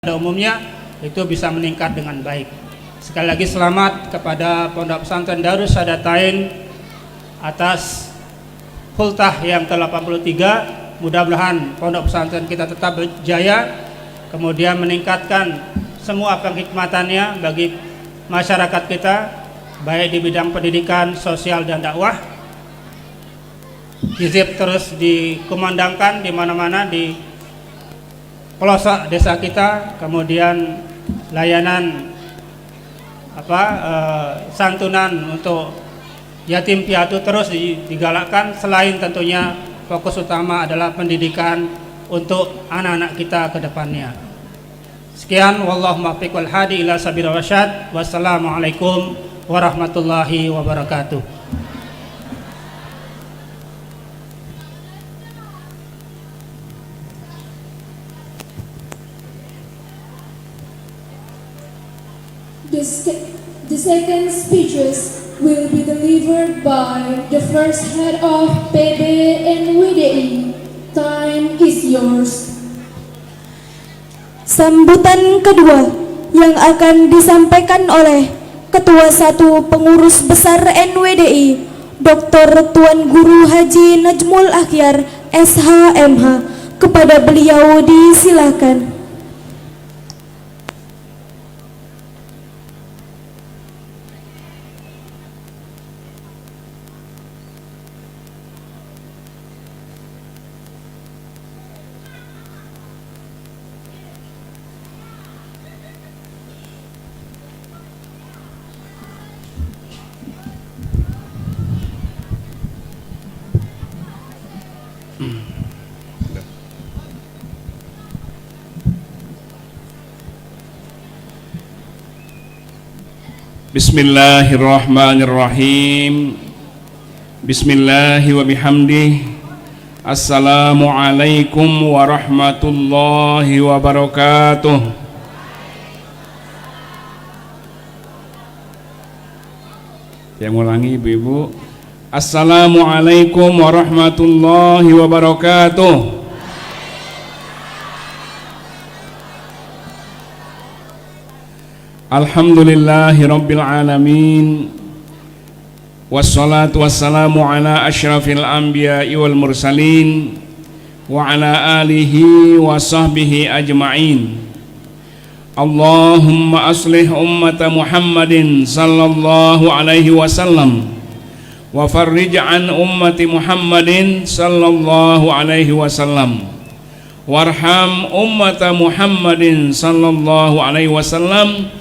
pada umumnya itu bisa meningkat dengan baik. Sekali lagi selamat kepada Pondok Pesantren Darus Syahadatain atas hultah yang ke-83. Mudah-mudahan pondok pesantren kita tetap berjaya, kemudian meningkatkan semua penghikmatannya bagi masyarakat kita, baik di bidang pendidikan, sosial, dan dakwah. Hizib terus dikumandangkan di mana-mana di pelosok desa kita, kemudian layanan santunan untuk yatim piatu terus digalakkan, selain tentunya fokus utama adalah pendidikan untuk anak-anak kita ke depannya. Sekian, wallahu muwaffiq wal hadi ila sabil rasyad. Wassalamualaikum warahmatullahi wabarakatuh. The second speeches will be delivered by the first head of PBNWDI. Time is yours. Sambutan kedua yang akan disampaikan oleh Ketua 1 Pengurus Besar NWDI, Dr. Tuan Guru Haji Najmul Akhyar, SHMH. Kepada beliau disilakan. Bismillahirrahmanirrahim. Bismillahi wa bihamdih. Assalamualaikum warahmatullahi wabarakatuh. Yang ulangi ibu-ibu. Assalamualaikum warahmatullahi wabarakatuh. Alhamdulillahi rabbil alamin. Wassalatu wassalamu ala asyrafil anbiya'i wal mursalin wa ala alihi wa sahbihi ajma'in. Allahumma aslih ummata Muhammadin sallallahu alaihi wasallam wa farrij an ummati Muhammadin sallallahu alaihi wasallam warham ummata Muhammadin sallallahu alaihi wasallam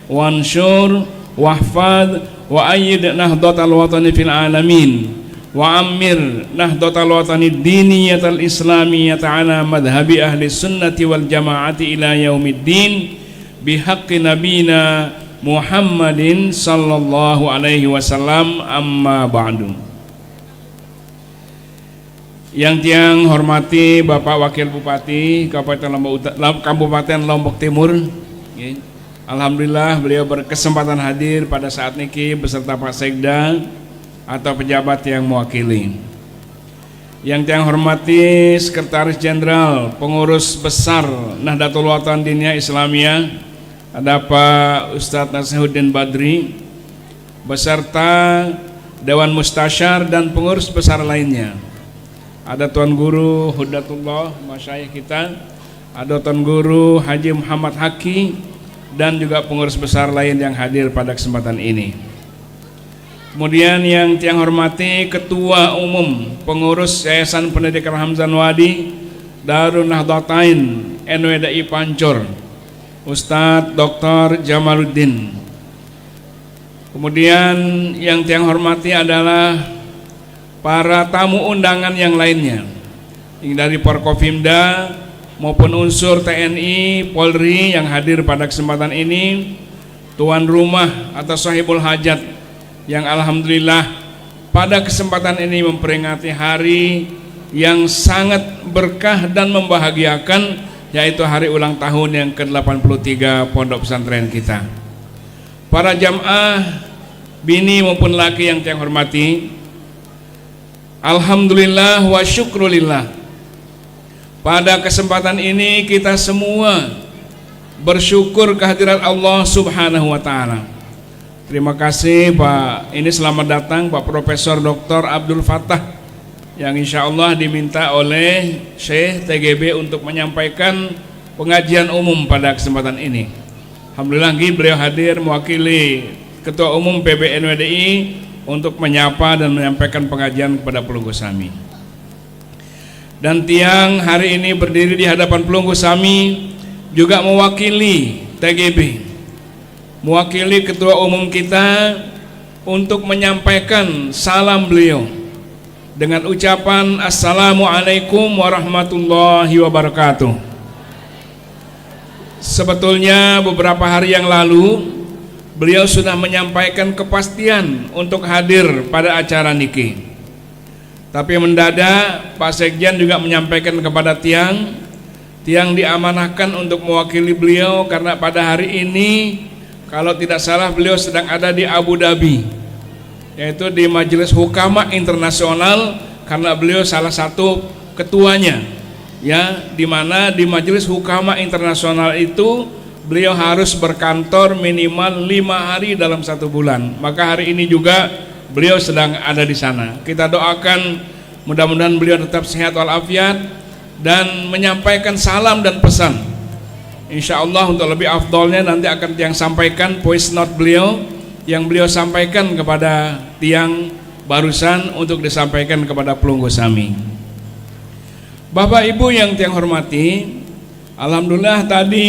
wansyur wahfad wa ayyid nahdatal watani fil alamin wa ammir nahdatal watani diniyatal islamiyata ala madhabi ahli sunnati wal jamaati ila yaumiddin bihaqqi nabina Muhammadin sallallahu alaihi wasallam, amma ba'du. Yang tiang hormati Bapak Wakil Bupati Kabupaten Lombok Timur, alhamdulillah beliau berkesempatan hadir pada saat niki beserta Pak Sekda atau pejabat yang mewakili. Yang yang hormati Sekretaris Jenderal Pengurus Besar Nahdlatul Ulama Diniyah Islamiyah, ada Pak Ustadz Nasihuddin Badri beserta Dewan Mustasyar dan pengurus besar lainnya. Ada Tuan Guru Hudatullah Masyayikh kita, ada Tuan Guru Haji Muhammad Haki, dan juga pengurus besar lain yang hadir pada kesempatan ini. Kemudian yang tiang hormati Ketua Umum Pengurus Yayasan Pendidikan Hamzan Wadi Darun Nahdlatain NWDI Pancur, Ustadz Dr. Jamaluddin. Kemudian yang tiang hormati adalah para tamu undangan yang lainnya, yang dari Porkopimda maupun unsur TNI, Polri yang hadir pada kesempatan ini, tuan rumah atau sahibul hajat yang alhamdulillah pada kesempatan ini memperingati hari yang sangat berkah dan membahagiakan, yaitu hari ulang tahun yang ke-83 pondok pesantren kita. Para jamaah bini maupun laki yang saya hormati, alhamdulillah wa syukrulillah. Pada kesempatan ini kita semua bersyukur kehadiran Allah Subhanahu wa taala. Terima kasih Pak. Ini selamat datang Pak Profesor Dr. Abdul Fattah yang insya Allah diminta oleh Syekh TGB untuk menyampaikan pengajian umum pada kesempatan ini. Alhamdulillah beliau hadir mewakili Ketua Umum PBNWDI untuk menyapa dan menyampaikan pengajian kepada pelunggu Sami. Dan tiang hari ini berdiri di hadapan pelunggu Sami juga mewakili TGB, mewakili Ketua Umum kita untuk menyampaikan salam beliau dengan ucapan Assalamualaikum warahmatullahi wabarakatuh. Sebetulnya beberapa hari yang lalu beliau sudah menyampaikan kepastian untuk hadir pada acara niki. Tapi mendadak Pak Sekjen juga menyampaikan kepada tiang diamanahkan untuk mewakili beliau karena pada hari ini kalau tidak salah beliau sedang ada di Abu Dhabi, yaitu di Majelis Hukama Internasional, karena beliau salah satu ketuanya, ya, di mana di Majelis Hukama Internasional itu beliau harus berkantor minimal 5 hari dalam 1 bulan. Maka hari ini juga beliau sedang ada di sana. Kita doakan mudah-mudahan beliau tetap sehat walafiat dan menyampaikan salam dan pesan. Insya Allah untuk lebih afdolnya nanti akan tiang sampaikan voice note beliau yang beliau sampaikan kepada tiang barusan untuk disampaikan kepada pelunggu Sami. Bapak Ibu yang tiang hormati, alhamdulillah tadi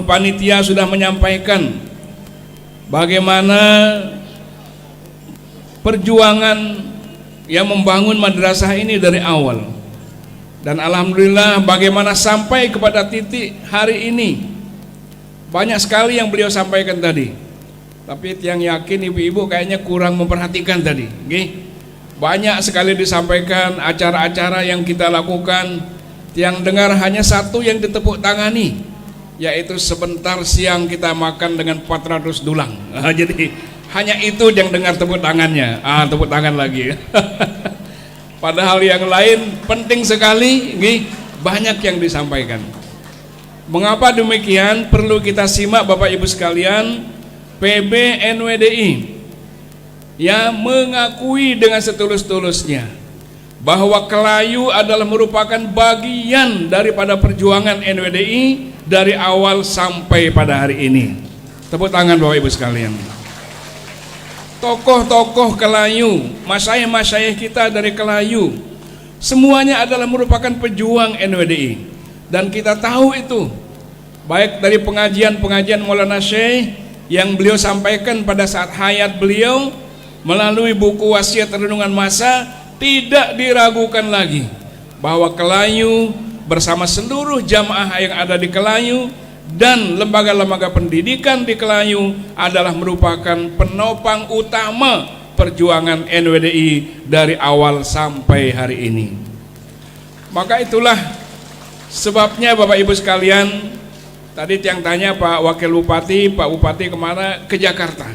panitia sudah menyampaikan bagaimana perjuangan yang membangun madrasah ini dari awal. Dan alhamdulillah bagaimana sampai kepada titik hari ini. Banyak sekali yang beliau sampaikan tadi. Tapi yang yakin ibu-ibu kayaknya kurang memperhatikan tadi. Banyak sekali disampaikan acara-acara yang kita lakukan. Yang dengar hanya satu yang ditepuk tangani, yaitu sebentar siang kita makan dengan 400 dulang. Jadi hanya itu yang dengar tepuk tangannya. Tepuk tangan lagi. Padahal yang lain penting sekali, banyak yang disampaikan. Mengapa demikian? Perlu kita simak Bapak Ibu sekalian. PBNWDI yang mengakui dengan setulus-tulusnya bahwa Kelayu adalah merupakan bagian daripada perjuangan NWDI dari awal sampai pada hari ini. Tepuk tangan Bapak Ibu sekalian. Tokoh-tokoh Kelayu, masyayikh-masyayikh kita dari Kelayu, semuanya adalah merupakan pejuang NWDI. Dan kita tahu itu, baik dari pengajian-pengajian Maulana Syekh yang beliau sampaikan pada saat hayat beliau, melalui buku wasiat renungan masa, tidak diragukan lagi bahwa Kelayu bersama seluruh jamaah yang ada di Kelayu dan lembaga-lembaga pendidikan di Kelayu adalah merupakan penopang utama perjuangan NWDI dari awal sampai hari ini. Maka itulah sebabnya Bapak Ibu sekalian, tadi yang tanya Pak Wakil Bupati, Pak Bupati kemana? Ke Jakarta.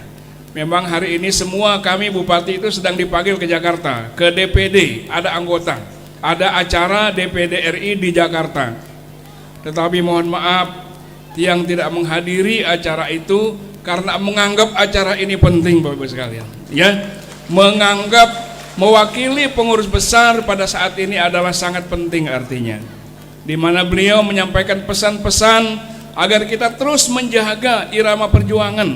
Memang hari ini semua kami Bupati itu sedang dipanggil ke Jakarta, ke DPD, ada anggota, ada acara DPD RI di Jakarta. Tetapi mohon maaf, yang tidak menghadiri acara itu karena menganggap acara ini penting Bapak Ibu sekalian, ya, menganggap mewakili pengurus besar pada saat ini adalah sangat penting artinya, di mana beliau menyampaikan pesan-pesan agar kita terus menjaga irama perjuangan,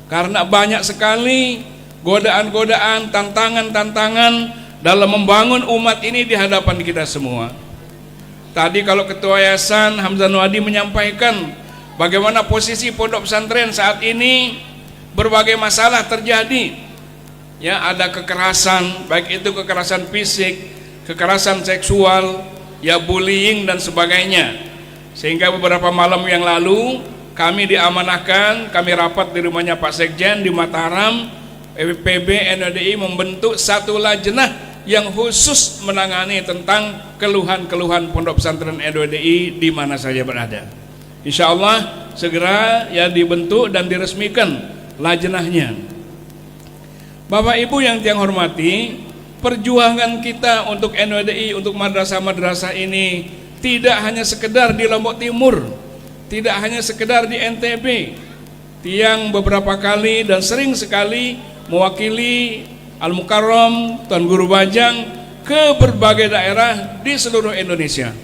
karena banyak sekali godaan-godaan, tantangan-tantangan dalam membangun umat ini di hadapan kita semua. Tadi kalau Ketua Yayasan Hamzah Nuadi menyampaikan bagaimana posisi pondok pesantren saat ini, berbagai masalah terjadi. Ya, ada kekerasan, baik itu kekerasan fisik, kekerasan seksual, ya bullying dan sebagainya. Sehingga beberapa malam yang lalu kami diamanahkan, kami rapat di rumahnya Pak Sekjen di Mataram, PBNWDI membentuk satu lajnah yang khusus menangani tentang keluhan-keluhan pondok pesantren NWDI di mana saja berada. Insya Allah segera ya dibentuk dan diresmikan lajnahnya. Bapak Ibu yang tiang hormati, perjuangan kita untuk NWDI, untuk madrasah-madrasah ini tidak hanya sekedar di Lombok Timur, tidak hanya sekedar di NTB. Tiang beberapa kali dan sering sekali mewakili Al-Mukarram Tuan Guru Bajang ke berbagai daerah di seluruh Indonesia.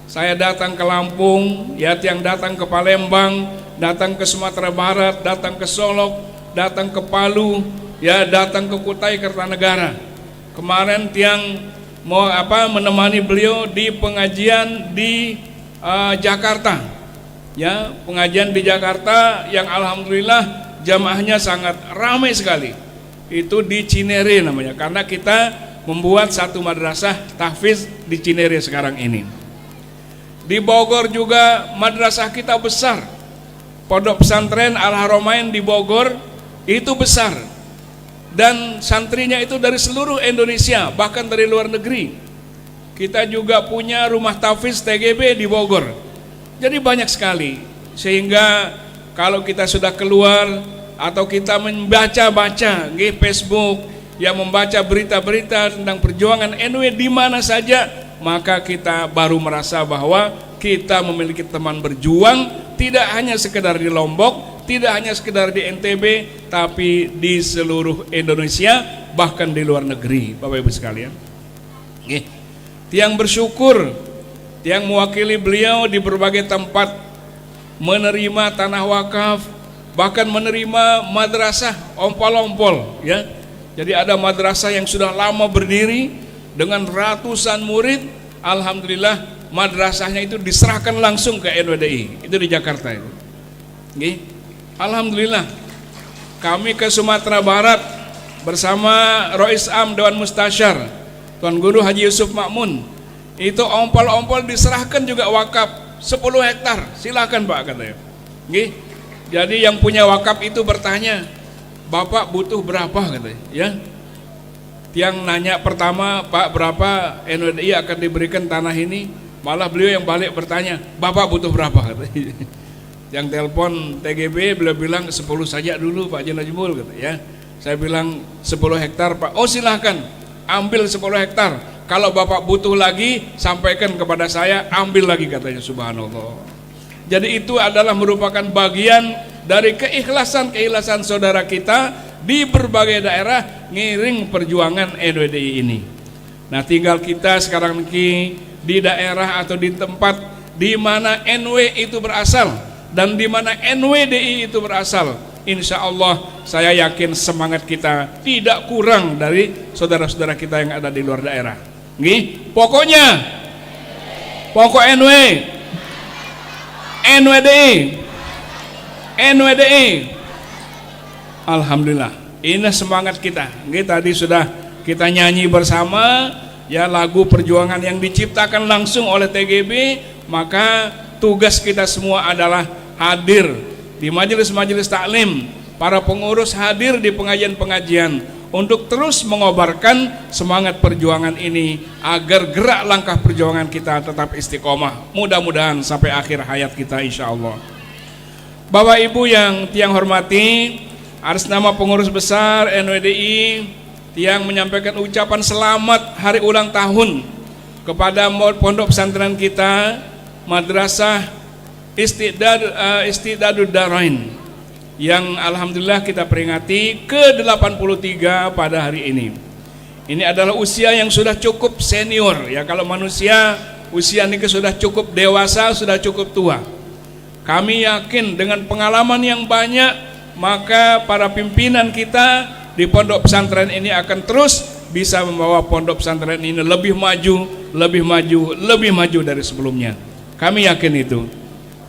Saya datang ke Lampung, ya, Tiang datang ke Palembang, datang ke Sumatera Barat, datang ke Solok, datang ke Palu, ya, datang ke Kutai Kertanegara. Kemarin Tiang mau menemani beliau di pengajian di Jakarta, ya, pengajian di Jakarta yang alhamdulillah jamaahnya sangat ramai sekali. Itu di Cinere namanya, karena kita membuat satu madrasah tahfiz di Cinere sekarang ini. Di Bogor juga madrasah kita besar, Pondok Pesantren Al-Haramain di Bogor itu besar, dan santrinya itu dari seluruh Indonesia, bahkan dari luar negeri. Kita juga punya rumah tahfiz TGB di Bogor. Jadi banyak sekali, sehingga kalau kita sudah keluar atau kita membaca-baca di Facebook, yang membaca berita-berita tentang perjuangan NW di mana saja, maka kita baru merasa bahwa kita memiliki teman berjuang, tidak hanya sekedar di Lombok, tidak hanya sekedar di NTB, tapi di seluruh Indonesia, bahkan di luar negeri, Bapak Ibu sekalian. Tiang bersyukur, Tiang mewakili beliau di berbagai tempat, menerima tanah wakaf, bahkan menerima madrasah ompol-ompol, ya. Jadi ada madrasah yang sudah lama berdiri dengan ratusan murid, alhamdulillah madrasahnya itu diserahkan langsung ke NWDI, itu di Jakarta itu. Alhamdulillah. Kami ke Sumatera Barat bersama Rois Am Dewan Mustasyar Tuan Guru Haji Yusuf Makmun. Itu ompol-ompol diserahkan juga wakaf 10 hektar. Silakan Pak, katanya. Jadi yang punya wakaf itu bertanya, Bapak butuh berapa, katanya, ya. Tiang nanya pertama, Pak, berapa NWDI akan diberikan tanah ini? Malah beliau yang balik bertanya, Bapak butuh berapa, katanya. Yang telepon TGB, beliau bilang 10 saja dulu Pak Haji Najmul, katanya, ya. Saya bilang 10 hektar Pak. Oh silahkan, ambil 10 hektar. Kalau Bapak butuh lagi, sampaikan kepada saya, ambil lagi, katanya. Subhanallah. Jadi itu adalah merupakan bagian dari keikhlasan saudara kita di berbagai daerah ngiring perjuangan NWDI ini. Nah, tinggal kita sekarang ini di daerah atau di tempat di mana NW itu berasal dan di mana NWDI itu berasal. Insya Allah saya yakin semangat kita tidak kurang dari saudara-saudara kita yang ada di luar daerah. Pokoknya pokok NWDI. Alhamdulillah, ini semangat kita. Tadi sudah kita nyanyi bersama, ya, lagu perjuangan yang diciptakan langsung oleh TGB. Maka tugas kita semua adalah hadir di majelis-majelis taklim, para pengurus hadir di pengajian-pengajian untuk terus mengobarkan semangat perjuangan ini agar gerak langkah perjuangan kita tetap istiqomah, mudah-mudahan sampai akhir hayat kita, insya Allah. Bapak Ibu yang Tiang hormati, atas nama pengurus besar NWDI, Tiang menyampaikan ucapan selamat hari ulang tahun kepada pondok pesantren kita, Madrasah Istiqdadud Darain, yang alhamdulillah kita peringati ke-83 pada hari ini. Ini adalah usia yang sudah cukup senior, ya. Kalau manusia usia ini sudah cukup dewasa, sudah cukup tua. Kami yakin dengan pengalaman yang banyak, maka para pimpinan kita di pondok pesantren ini akan terus bisa membawa pondok pesantren ini lebih maju dari sebelumnya. Kami yakin itu.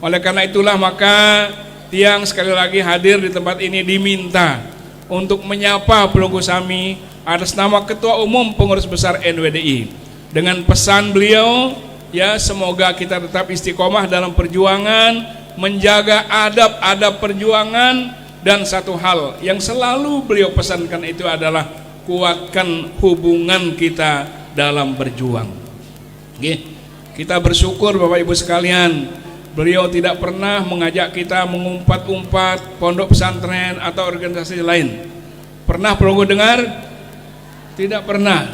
Oleh karena itulah maka Tiang sekali lagi hadir di tempat ini diminta untuk menyapa Pelunggu Sami atas nama Ketua Umum Pengurus Besar NWDI, dengan pesan beliau, ya, semoga kita tetap istiqomah dalam perjuangan, menjaga adab-adab perjuangan, dan satu hal yang selalu beliau pesankan itu adalah kuatkan hubungan kita dalam berjuang. Kita bersyukur Bapak Ibu sekalian, beliau tidak pernah mengajak kita mengumpat-umpat pondok pesantren atau organisasi lain. Pernah Pelunggu dengar? Tidak pernah.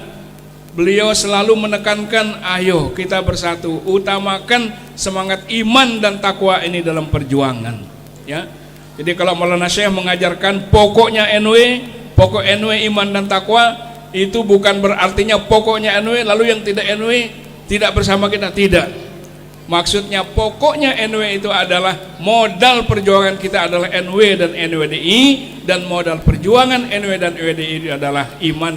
beliau selalu menekankan, ayo kita bersatu, utamakan semangat iman dan takwa ini dalam perjuangan, ya. Jadi kalau Maulana Syekh mengajarkan pokoknya NW, pokok NW iman dan takwa, itu bukan berartinya pokoknya NW lalu yang tidak NW tidak bersama kita, tidak. Maksudnya pokoknya NW itu adalah modal perjuangan kita adalah NW dan NWDI, dan modal perjuangan NW dan NWDI itu adalah iman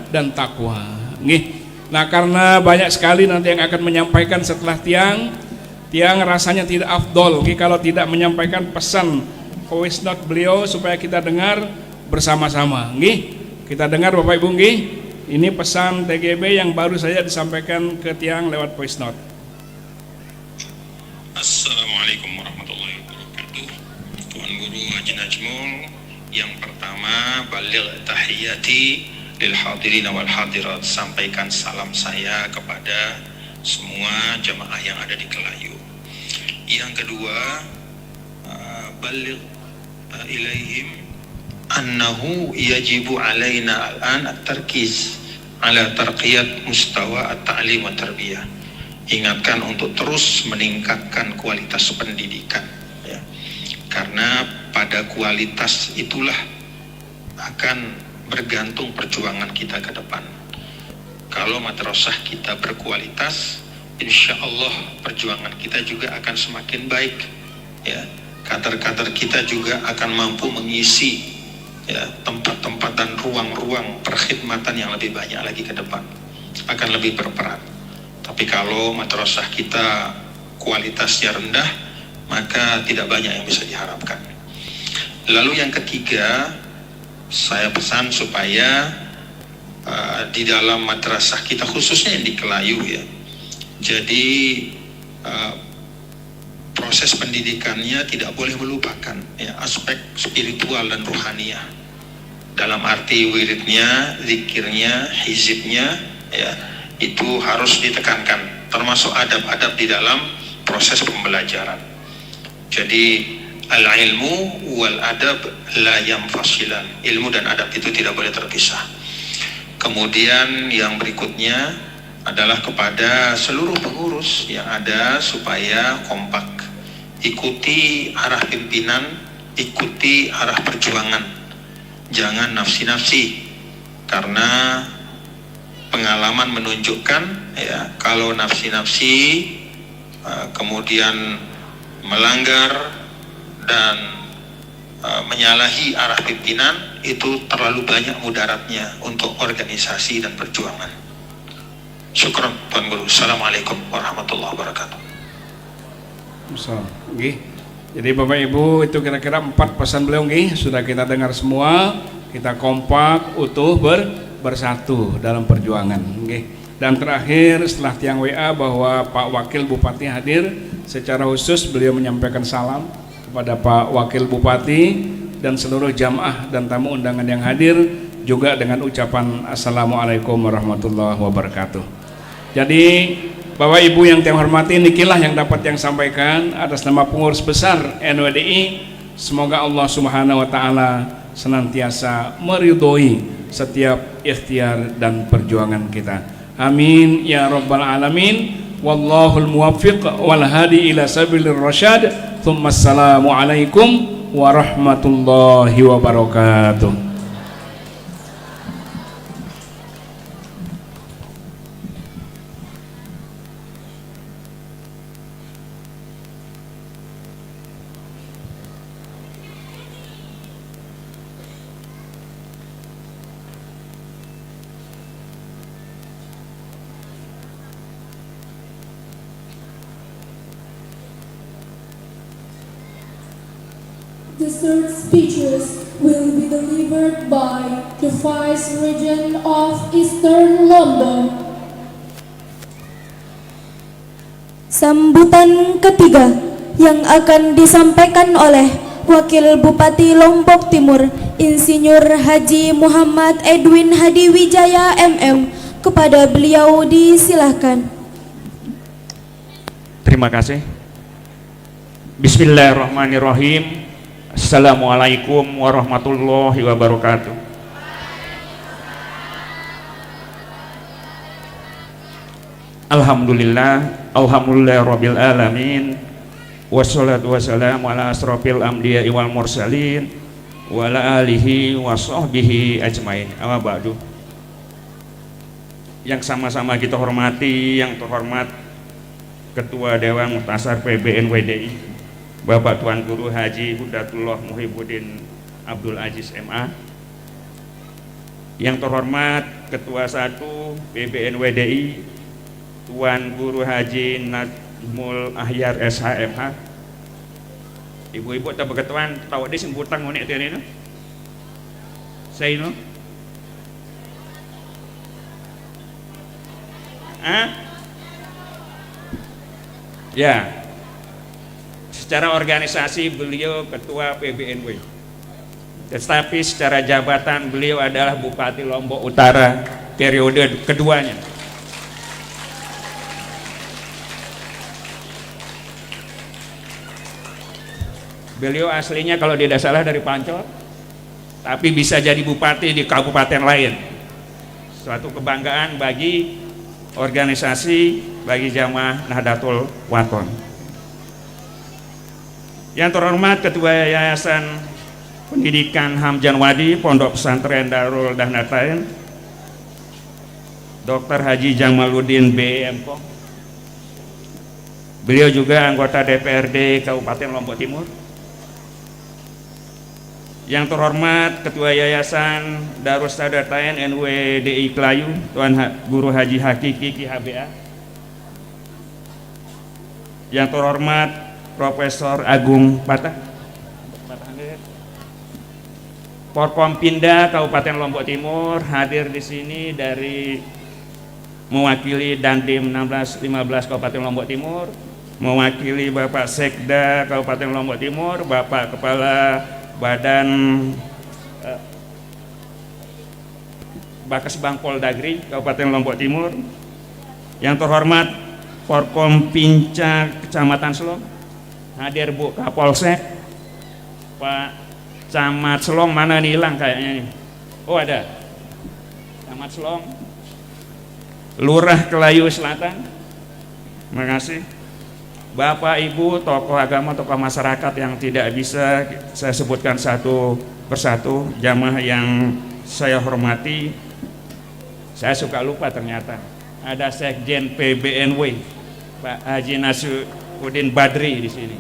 dan takwa. Nih. Nah, karena banyak sekali nanti yang akan menyampaikan setelah tiang rasanya tidak afdol kalau tidak menyampaikan pesan voice note beliau supaya kita dengar bersama-sama. Nggih, kita dengar Bapak Ibu nggih. Ini pesan TGB yang baru saja disampaikan ke tiang lewat voice note. Assalamualaikum warahmatullahi wabarakatuh. Tuan Guru Haji Najmul, yang pertama baligh tahiyati lil hadirin wal hadirat, sampaikan salam saya kepada semua jamaah yang ada di Kelayu. Yang kedua, baligh ilaihim annahu yajibu alaina al-an at-tarkiz ala tarqiyat mustawa at-ta'lim wa tarbiyah. Ingatkan untuk terus meningkatkan kualitas pendidikan, ya. Karena pada kualitas itulah akan bergantung perjuangan kita ke depan. Kalau madrasah kita berkualitas, insya Allah perjuangan kita juga akan semakin baik, ya. Kader-kader kita juga akan mampu mengisi, ya, tempat-tempat dan ruang-ruang perkhidmatan yang lebih banyak lagi ke depan, akan lebih berperan. Tapi kalau madrasah kita kualitasnya rendah, maka tidak banyak yang bisa diharapkan. Lalu yang ketiga, saya pesan supaya di dalam madrasah kita, khususnya yang di Kelayu, ya, jadi proses pendidikannya tidak boleh melupakan, ya, aspek spiritual dan rohaniyah. Dalam arti wiridnya, zikirnya, hizibnya, ya, itu harus ditekankan, termasuk adab-adab di dalam proses pembelajaran. Jadi al-ilmu wal adab la yanfasilan, ilmu dan adab itu tidak boleh terpisah. Kemudian yang berikutnya adalah kepada seluruh pengurus yang ada supaya kompak, ikuti arah pimpinan, ikuti arah perjuangan, jangan nafsi-nafsi, karena pengalaman menunjukkan, ya, kalau nafsi-nafsi kemudian melanggar dan menyalahi arah pimpinan, itu terlalu banyak mudaratnya untuk organisasi dan perjuangan. Syukran Tuan Guru. Assalamualaikum warahmatullahi wabarakatuh. Nggih. Jadi Bapak Ibu, itu kira-kira 4 pesan beliau nggih, sudah kita dengar semua. Kita kompak, utuh, bersatu dalam perjuangan, okay. Dan terakhir setelah tiang WA bahwa Pak Wakil Bupati hadir, secara khusus beliau menyampaikan salam kepada Pak Wakil Bupati dan seluruh jamaah dan tamu undangan yang hadir, juga dengan ucapan Assalamualaikum warahmatullahi wabarakatuh. Jadi Bapak Ibu yang saya hormati, nikilah yang dapat yang sampaikan atas nama pengurus besar NWDI. Semoga Allah Subhanahu wa taala senantiasa meridhoi setiap ikhtiar dan perjuangan kita. Amin ya rabbal alamin. Wallahul muwaffiq wal hadi ila sabilir rasyad. Tsumma assalamu alaikum warahmatullahi wabarakatuh. The third speeches will be delivered by the Vice Regent of Eastern Lombok. Sambutan ketiga yang akan disampaikan oleh Wakil Bupati Lombok Timur, Insinyur Haji Muhammad Edwin Hadi Wijaya MM. Kepada beliau disilahkan. Terima kasih. Bismillahirrahmanirrahim. Assalamualaikum warahmatullahi wabarakatuh. Alhamdulillah rabbil alamin. Wassalatu wassalamu ala asrofil anbiya'i wal mursalin wa ala alihi wa sahbihi ajmain. Amma ba'du. Yang sama-sama kita hormati, yang terhormat Ketua Dewan Muhtasar PBN WDI Bapak Tuan Guru Haji Hudatullah Muhibbuddin Abdul Aziz MA. Yang terhormat Ketua 1 PBN WDI Tuan Guru Haji Najmul Ahyar SHMH. Ibu-ibu tak berketuan tahu dia sembutang unik tadi no? Saya no? Ya, secara organisasi beliau ketua PBNW, tetapi secara jabatan beliau adalah Bupati Lombok Utara periode keduanya. Beliau aslinya kalau tidak salah dari Pancor, tapi bisa jadi bupati di kabupaten lain. Suatu kebanggaan bagi organisasi, bagi jamaah Nahdlatul Wathon. Yang terhormat Ketua Yayasan Pendidikan Hamjan Wadi Pondok Pesantren Darul Dahnatain Dr. Haji Jamaluddin BM. Beliau juga anggota DPRD Kabupaten Lombok Timur. Yang terhormat Ketua Yayasan Darus Sadatain NWDI Klayu Tuan Guru Haji Hakiki Ki HBA. Yang terhormat Profesor Agung Patah Porkompinda Kabupaten Lombok Timur hadir di sini dari mewakili Dandim 1615 Kabupaten Lombok Timur, mewakili Bapak Sekda Kabupaten Lombok Timur, Bapak Kepala Badan Bakesbang Poldagri Kabupaten Lombok Timur. Yang terhormat Porkompinca Kecamatan Selong, hadir Bu Kapolsek, Pak Camat Selong, mana nih hilang kayaknya nih. Oh ada Camat Selong, Lurah Kelayu Selatan, terima kasih. Bapak Ibu tokoh agama, tokoh masyarakat yang tidak bisa saya sebutkan satu persatu, jamaah yang saya hormati. Saya suka lupa ternyata ada Sekjen PBNW Pak Haji Nasiruddin Badri di sini.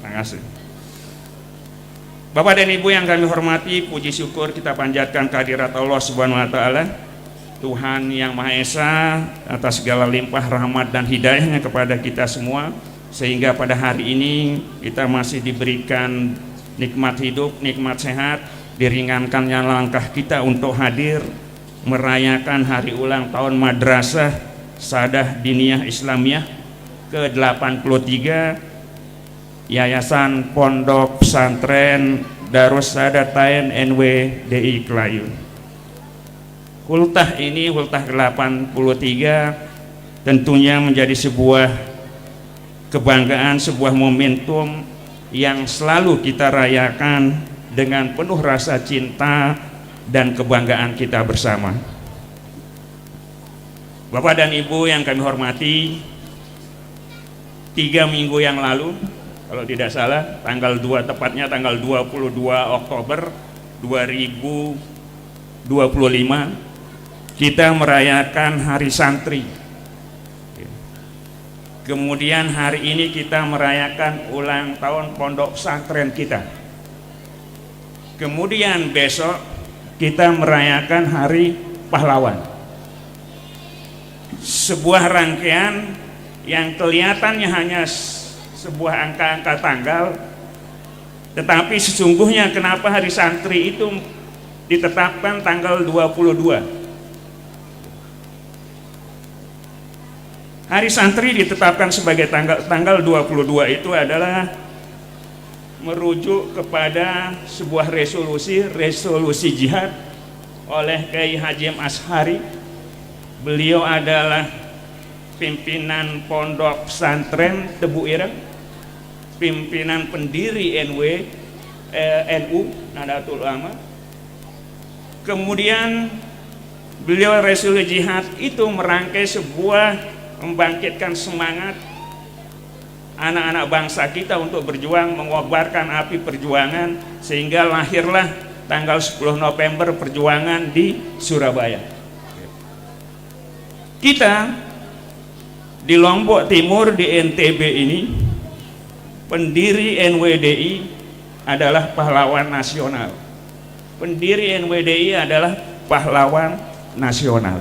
Terima kasih. Bapak dan Ibu yang kami hormati, puji syukur kita panjatkan kehadirat Allah Subhanahu wa taala, Tuhan yang Maha Esa, atas segala limpah rahmat dan hidayahnya kepada kita semua, sehingga pada hari ini kita masih diberikan nikmat hidup, nikmat sehat, diringankannya langkah kita untuk hadir merayakan hari ulang tahun Madrasah Sadah Diniyah Islamiyah ke-83 Yayasan Pondok Pesantren Darus Sadatain NWDI Klayu. Hultah ini, hultah ke-83, tentunya menjadi sebuah kebanggaan, sebuah momentum yang selalu kita rayakan dengan penuh rasa cinta dan kebanggaan kita bersama. Bapak dan Ibu yang kami hormati, 3 minggu yang lalu, kalau tidak salah, tepatnya tanggal 22 Oktober 2025, kita merayakan Hari Santri. Kemudian hari ini kita merayakan ulang tahun pondok pesantren kita. Kemudian besok kita merayakan Hari Pahlawan. Sebuah rangkaian yang kelihatannya hanya sebuah angka-angka tanggal, tetapi sesungguhnya kenapa Hari Santri itu ditetapkan tanggal 22? Hari Santri ditetapkan sebagai tanggal 22 itu adalah merujuk kepada sebuah resolusi jihad oleh Kiai Haji Ashari. Beliau adalah pimpinan Pondok Pesantren Tebu Ireng, pimpinan pendiri NU Nahdlatul Ulama. Kemudian beliau resolusi jihad itu merangkai sebuah membangkitkan semangat anak-anak bangsa kita untuk berjuang, mengobarkan api perjuangan, sehingga lahirlah tanggal 10 November perjuangan di Surabaya. Kita di Lombok Timur, di NTB ini, pendiri NWDI adalah pahlawan nasional. Pendiri NWDI adalah pahlawan nasional.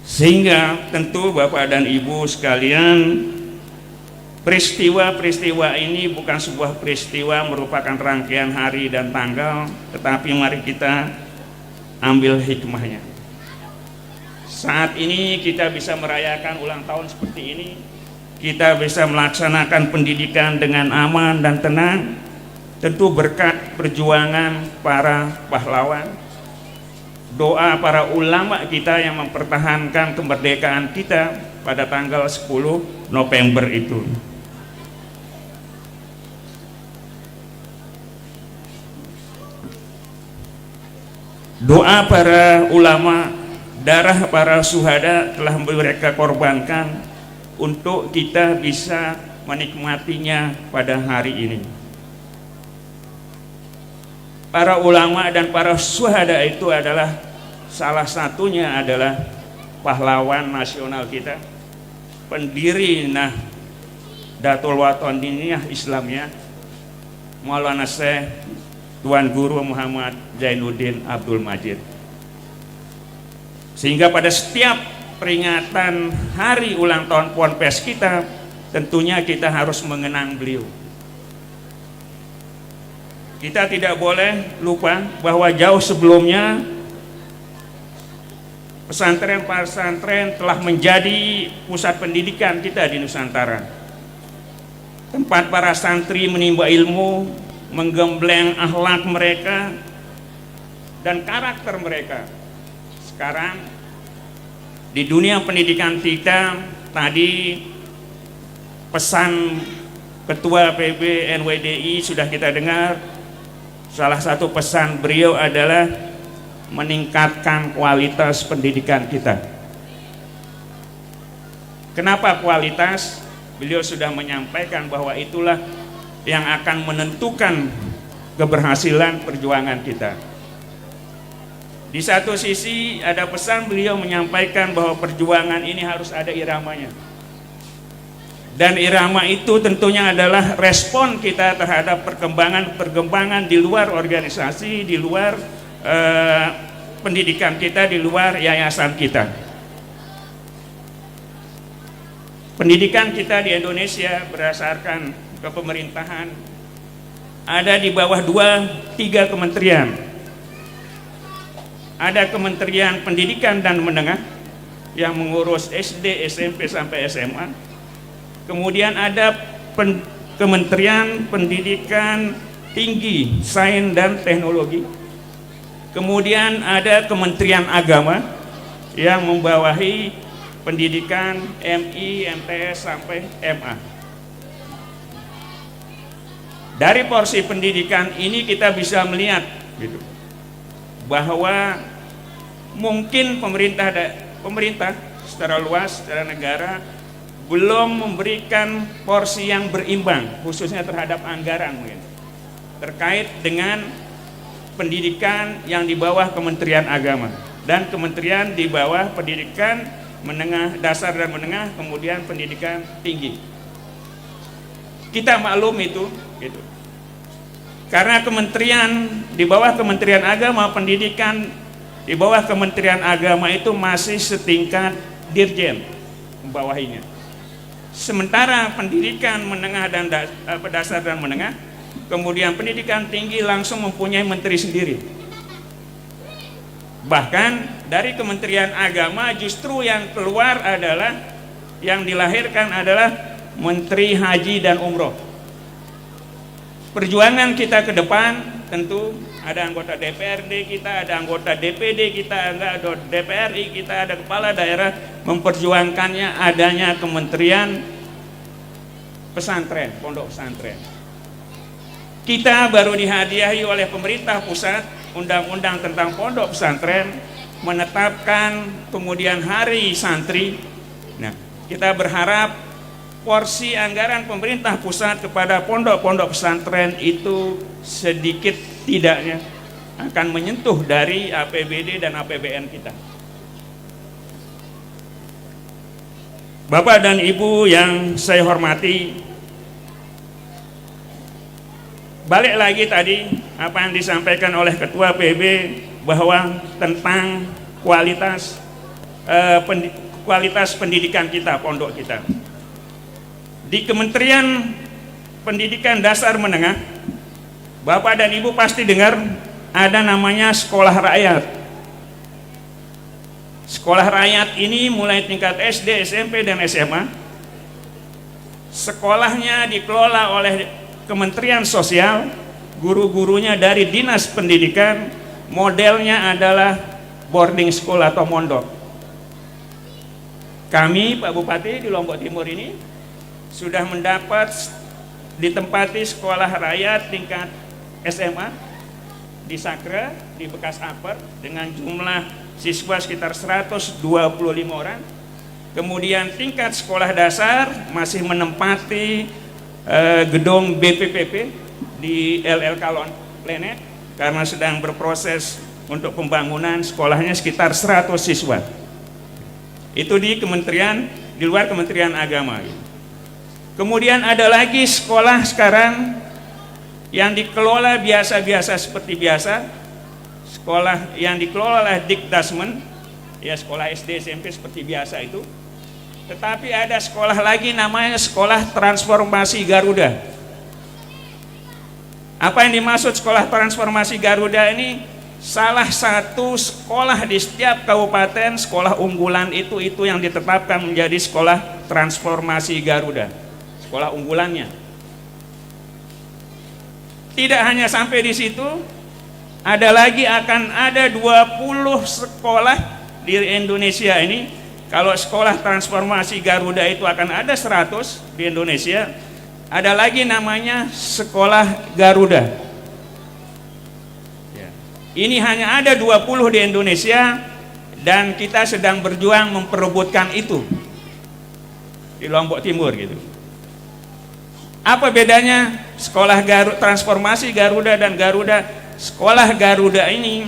Sehingga tentu Bapak dan Ibu sekalian, peristiwa-peristiwa ini bukan sebuah peristiwa merupakan rangkaian hari dan tanggal, tetapi mari kita ambil hikmahnya. Saat ini kita bisa merayakan ulang tahun seperti ini, kita bisa melaksanakan pendidikan dengan aman dan tenang, tentu berkat perjuangan para pahlawan, doa para ulama kita yang mempertahankan kemerdekaan kita pada tanggal 10 November itu. Doa para ulama, darah para syuhada telah mereka korbankan untuk kita bisa menikmatinya pada hari ini. Para ulama dan para syuhada itu adalah salah satunya adalah pahlawan nasional kita, pendiri Nahdlatul Wathaniyah Islamiyah, Maulana Syekh Tuan Guru Muhammad Zainuddin Abdul Majid. Sehingga pada setiap peringatan hari ulang tahun Ponpes kita, tentunya kita harus mengenang beliau. Kita tidak boleh lupa bahwa jauh sebelumnya pesantren-pesantren telah menjadi pusat pendidikan kita di Nusantara. Tempat para santri menimba ilmu, menggembleng akhlak mereka dan karakter mereka. Sekarang di dunia pendidikan kita, tadi pesan Ketua PB NWDI sudah kita dengar. Salah satu pesan beliau adalah meningkatkan kualitas pendidikan kita. Kenapa kualitas? Beliau sudah menyampaikan bahwa itulah yang akan menentukan keberhasilan perjuangan kita. Di satu sisi ada pesan beliau menyampaikan bahwa perjuangan ini harus ada iramanya. Dan irama itu tentunya adalah respon kita terhadap perkembangan di luar organisasi, di luar pendidikan kita, di luar yayasan kita. Pendidikan kita di Indonesia berdasarkan kepemerintahan ada di bawah 2-3 kementerian. Ada Kementerian Pendidikan dan Menengah yang mengurus SD, SMP sampai SMA. Kemudian ada Kementerian Pendidikan Tinggi, Sains dan Teknologi. Kemudian ada Kementerian Agama yang membawahi pendidikan MI, MTS sampai MA. Dari porsi pendidikan ini kita bisa melihat bahwa mungkin pemerintah secara luas, secara negara belum memberikan porsi yang berimbang, khususnya terhadap anggaran mungkin terkait dengan pendidikan yang di bawah Kementerian Agama dan kementerian di bawah pendidikan menengah, dasar dan menengah, kemudian pendidikan tinggi. Kita maklum itu gitu. Karena kementerian di bawah Kementerian Agama, pendidikan di bawah Kementerian Agama itu masih setingkat dirjen membawahinya. Sementara pendidikan menengah dan dasar dan menengah, kemudian pendidikan tinggi langsung mempunyai menteri sendiri. Bahkan dari Kementerian Agama justru yang keluar adalah, yang dilahirkan adalah Menteri Haji dan Umroh. Perjuangan kita ke depan tentu ada anggota DPRD kita, ada anggota DPD kita, ada DPRI kita, ada kepala daerah memperjuangkannya adanya Kementerian Pesantren, Pondok Pesantren. Kita baru dihadiahi oleh pemerintah pusat undang-undang tentang pondok pesantren, menetapkan kemudian hari santri kita berharap porsi anggaran pemerintah pusat kepada pondok-pondok pesantren itu sedikit tidaknya akan menyentuh dari APBD dan APBN kita. Bapak dan Ibu yang saya hormati, balik lagi tadi apa yang disampaikan oleh Ketua PB bahwa tentang kualitas pendidikan kita, pondok kita. Di Kementerian Pendidikan Dasar Menengah, Bapak dan Ibu pasti dengar ada namanya sekolah rakyat. Sekolah rakyat ini mulai tingkat SD, SMP, dan SMA. Sekolahnya dikelola oleh Kementerian Sosial, guru-gurunya dari Dinas Pendidikan, modelnya adalah boarding school atau mondok. Kami, Pak Bupati di Lombok Timur ini, sudah mendapat ditempati sekolah rakyat tingkat SMA di Sakra, di Bekas Upper, dengan jumlah siswa sekitar 125 orang. Kemudian tingkat sekolah dasar masih menempati gedung BPPP di LL Kalon Planet karena sedang berproses untuk pembangunan sekolahnya sekitar 100 siswa. Itu di kementerian, di luar Kementerian Agama. Kemudian ada lagi sekolah sekarang yang dikelola biasa-biasa seperti biasa, sekolah yang dikelola oleh Dikdasmen, ya sekolah SD SMP seperti biasa itu. Tetapi ada sekolah lagi namanya Sekolah Transformasi Garuda. Apa yang dimaksud Sekolah Transformasi Garuda ini? Salah satu sekolah di setiap kabupaten, sekolah unggulan itu yang ditetapkan menjadi Sekolah Transformasi Garuda, sekolah unggulannya. Tidak hanya sampai di situ, ada lagi akan ada 20 sekolah di Indonesia ini. Kalau sekolah transformasi Garuda itu akan ada 100 di Indonesia, ada lagi namanya Sekolah Garuda. Ini hanya ada 20 di Indonesia dan kita sedang berjuang memperebutkan itu di Lombok Timur gitu. Apa bedanya sekolah transformasi Garuda dan Garuda? Sekolah Garuda ini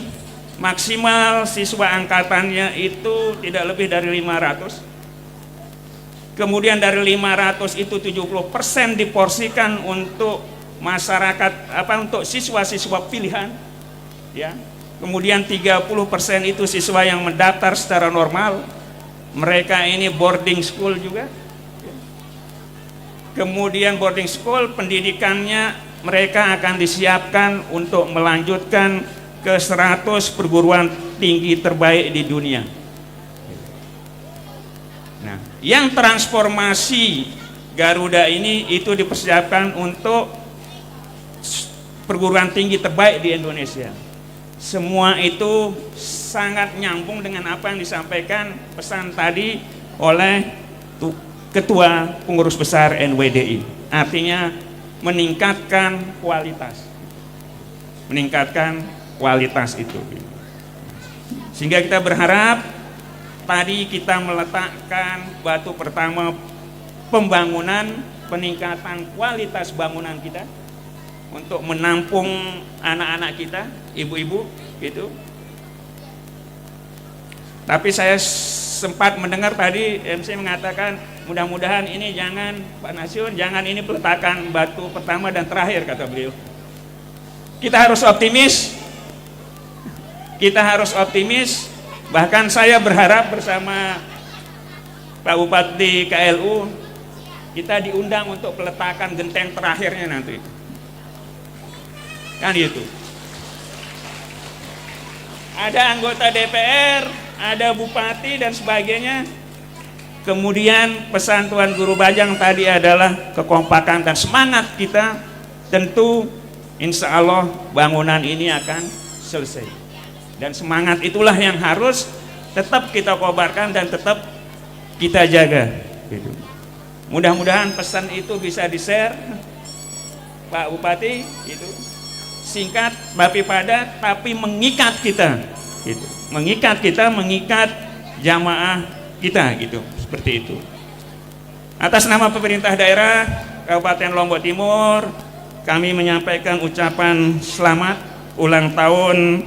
maksimal siswa angkatannya itu tidak lebih dari 500. Kemudian dari 500 itu 70% diporsikan untuk masyarakat, untuk siswa-siswa pilihan, ya. Kemudian 30% itu siswa yang mendaftar secara normal. Mereka ini boarding school juga. Kemudian boarding school pendidikannya mereka akan disiapkan untuk melanjutkan ke 100 perguruan tinggi terbaik di dunia. Nah, yang transformasi Garuda ini itu dipersiapkan untuk perguruan tinggi terbaik di Indonesia. Semua itu sangat nyambung dengan apa yang disampaikan pesan tadi oleh Ketua Pengurus Besar NWDI. Artinya meningkatkan kualitas. Meningkatkan kualitas itu. Sehingga kita berharap tadi kita meletakkan batu pertama pembangunan, peningkatan kualitas bangunan kita untuk menampung anak-anak kita, ibu-ibu gitu. Tapi saya sempat mendengar tadi MC mengatakan mudah-mudahan ini jangan Pak Nasyun, jangan ini peletakan batu pertama dan terakhir, kata beliau. Kita harus optimis. Kita harus optimis. Bahkan saya berharap bersama Pak Bupati KLU kita diundang untuk peletakan genteng terakhirnya nanti. Kan itu. Ada anggota DPR, ada bupati dan sebagainya. Kemudian pesan Tuan Guru Bajang tadi adalah kekompakan dan semangat kita. Tentu insya Allah bangunan ini akan selesai. Dan semangat itulah yang harus tetap kita kobarkan dan tetap kita jaga. Mudah-mudahan pesan itu bisa di-share Pak Bupati, itu singkat tapi padat, tapi mengikat kita, gitu. Mengikat kita, mengikat jamaah kita, gitu. Seperti itu. Atas nama pemerintah daerah Kabupaten Lombok Timur, kami menyampaikan ucapan selamat ulang tahun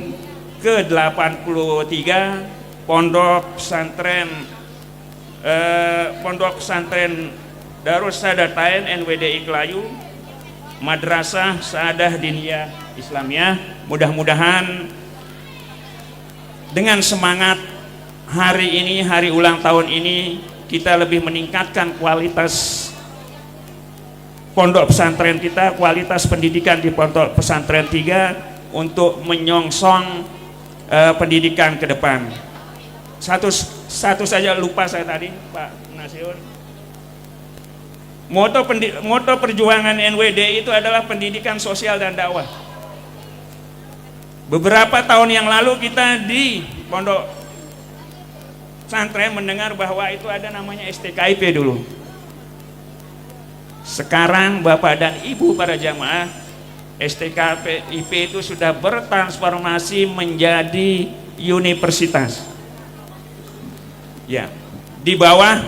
ke-83 Pondok Pesantren Darus Sadatain NWDI Kelayu, Madrasah Saadah Diniyah Islamiyah. Mudah-mudahan dengan semangat hari ini, hari ulang tahun ini, kita lebih meningkatkan kualitas pondok pesantren kita, kualitas pendidikan di pondok pesantren 3 untuk menyongsong pendidikan ke depan. Satu saja lupa saya tadi, Pak Nasiur. Moto perjuangan NWD itu adalah pendidikan sosial dan dakwah. Beberapa tahun yang lalu kita di pondok pesantren mendengar bahwa itu ada namanya STKIP dulu. Sekarang Bapak dan Ibu para jamaah, STKIP itu sudah bertransformasi menjadi universitas. Ya, di bawah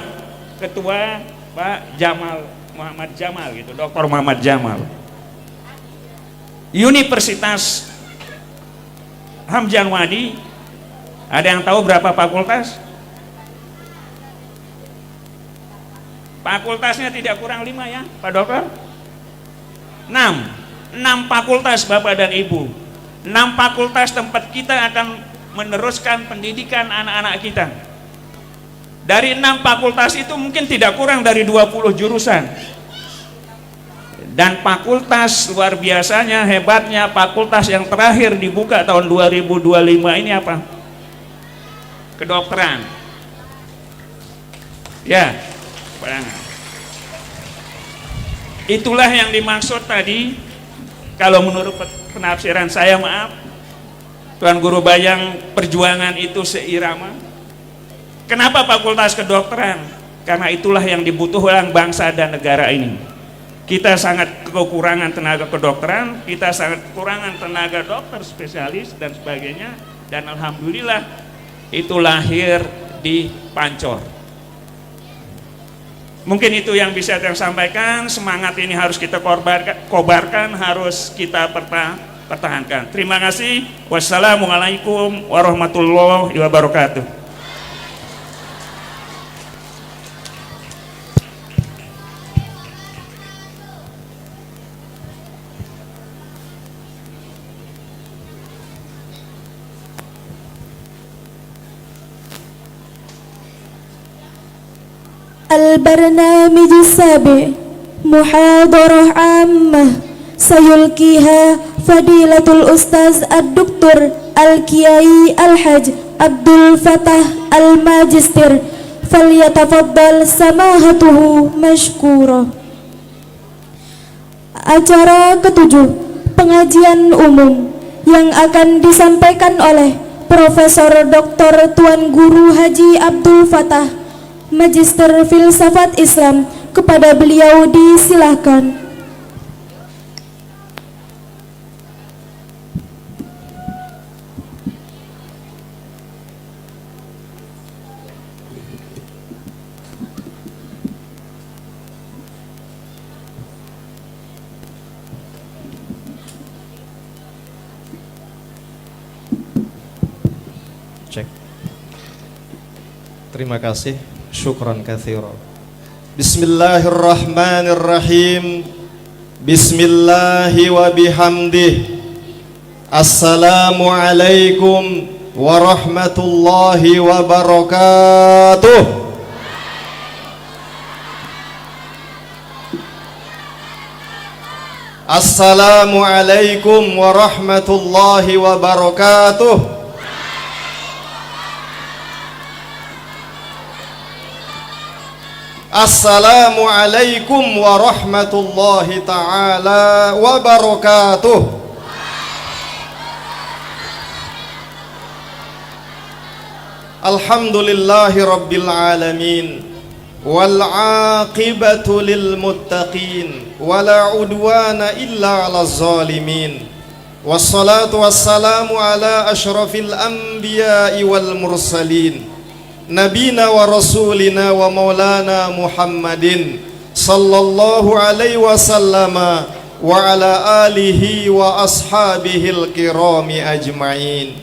ketua Pak Muhammad Jamal gitu, Dr. Muhammad Jamal. Universitas Hamjanwadi, ada yang tahu berapa fakultas? Fakultasnya tidak kurang 5 ya Pak Dokter? 6 fakultas Bapak dan Ibu. 6 fakultas tempat kita akan meneruskan pendidikan anak-anak kita. Dari 6 fakultas itu mungkin tidak kurang dari 20 jurusan. Dan fakultas luar biasanya, hebatnya, fakultas yang terakhir dibuka tahun 2025 ini apa? Kedokteran. Ya, itulah yang dimaksud tadi. Kalau menurut penafsiran saya, maaf Tuan Guru Bayang, perjuangan itu seirama. Kenapa fakultas kedokteran? Karena itulah yang dibutuhkan bangsa dan negara ini. Kita sangat kekurangan tenaga kedokteran, kita sangat kekurangan tenaga dokter spesialis dan sebagainya. Dan alhamdulillah itu lahir di Pancor. Mungkin itu yang bisa saya sampaikan. Semangat ini harus kita kobarkan, harus kita pertahankan. Terima kasih. Wassalamualaikum warahmatullahi wabarakatuh. البرنامج السابع محاضرة عامة سيلقيها فضيلة الأستاذ الدكتور الكيائي الحاج عبد الفتاح الماجستير فليتفضل سماحته مشكورا. Acara ketujuh, pengajian umum yang akan disampaikan oleh Profesor Dr. Tuan Guru Haji Abdul Fatah, Magister Filsafat Islam. Kepada beliau disilahkan. Cek. Terima kasih. Syukran katsiran. Bismillahirrahmanirrahim. Bismillahi wa bihamdih. Assalamualaikum warahmatullahi wabarakatuh. Assalamualaikum warahmatullahi wabarakatuh. Assalamualaikum warahmatullahi ta'ala wabarakatuh. Alhamdulillahi rabbil alamin, wal aqibatu lil muttaqin, wala udwana illa ala zalimin. Wassalatu wassalamu ala ashrafil anbiya'i wal mursalin, nabina wa rasulina wa maulana Muhammadin sallallahu alaihi wasallam wa ala alihi wa ashabihil kirami ajma'in.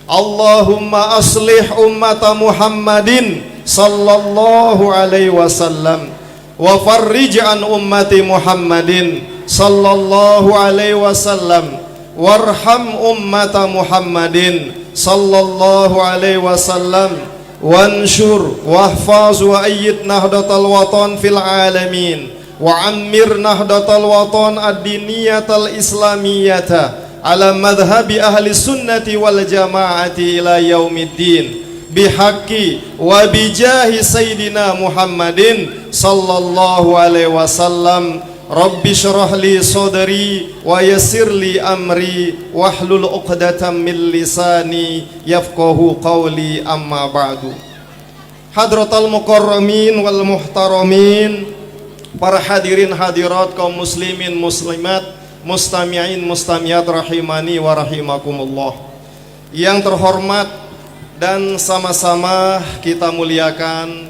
Allahumma aslih ummata Muhammadin sallallahu alaihi wasallam wa farrij an ummati Muhammadin sallallahu alaihi wasallam warham ummata Muhammadin sallallahu alaihi wasallam wanshur wahfaz wa ayyid nahdatal watan fil alamin wa ammir nahdatal watan ad-diniyatal islamiyata ala madhhabi ahli sunnati wal jamaati ila yaumiddin bihaqqi wa bijahi sayyidina Muhammadin sallallahu alaihi wasallam. Rabbi syrah li sadri wa yassir li amri wahlul 'uqdatam min lisani yafqahu qawli, amma ba'du. Hadratal mukarramin wal muhtaramin, para hadirin hadirat kaum muslimin muslimat, mustami'in mustamiat rahimani wa rahimakumullah. Yang terhormat dan sama-sama kita muliakan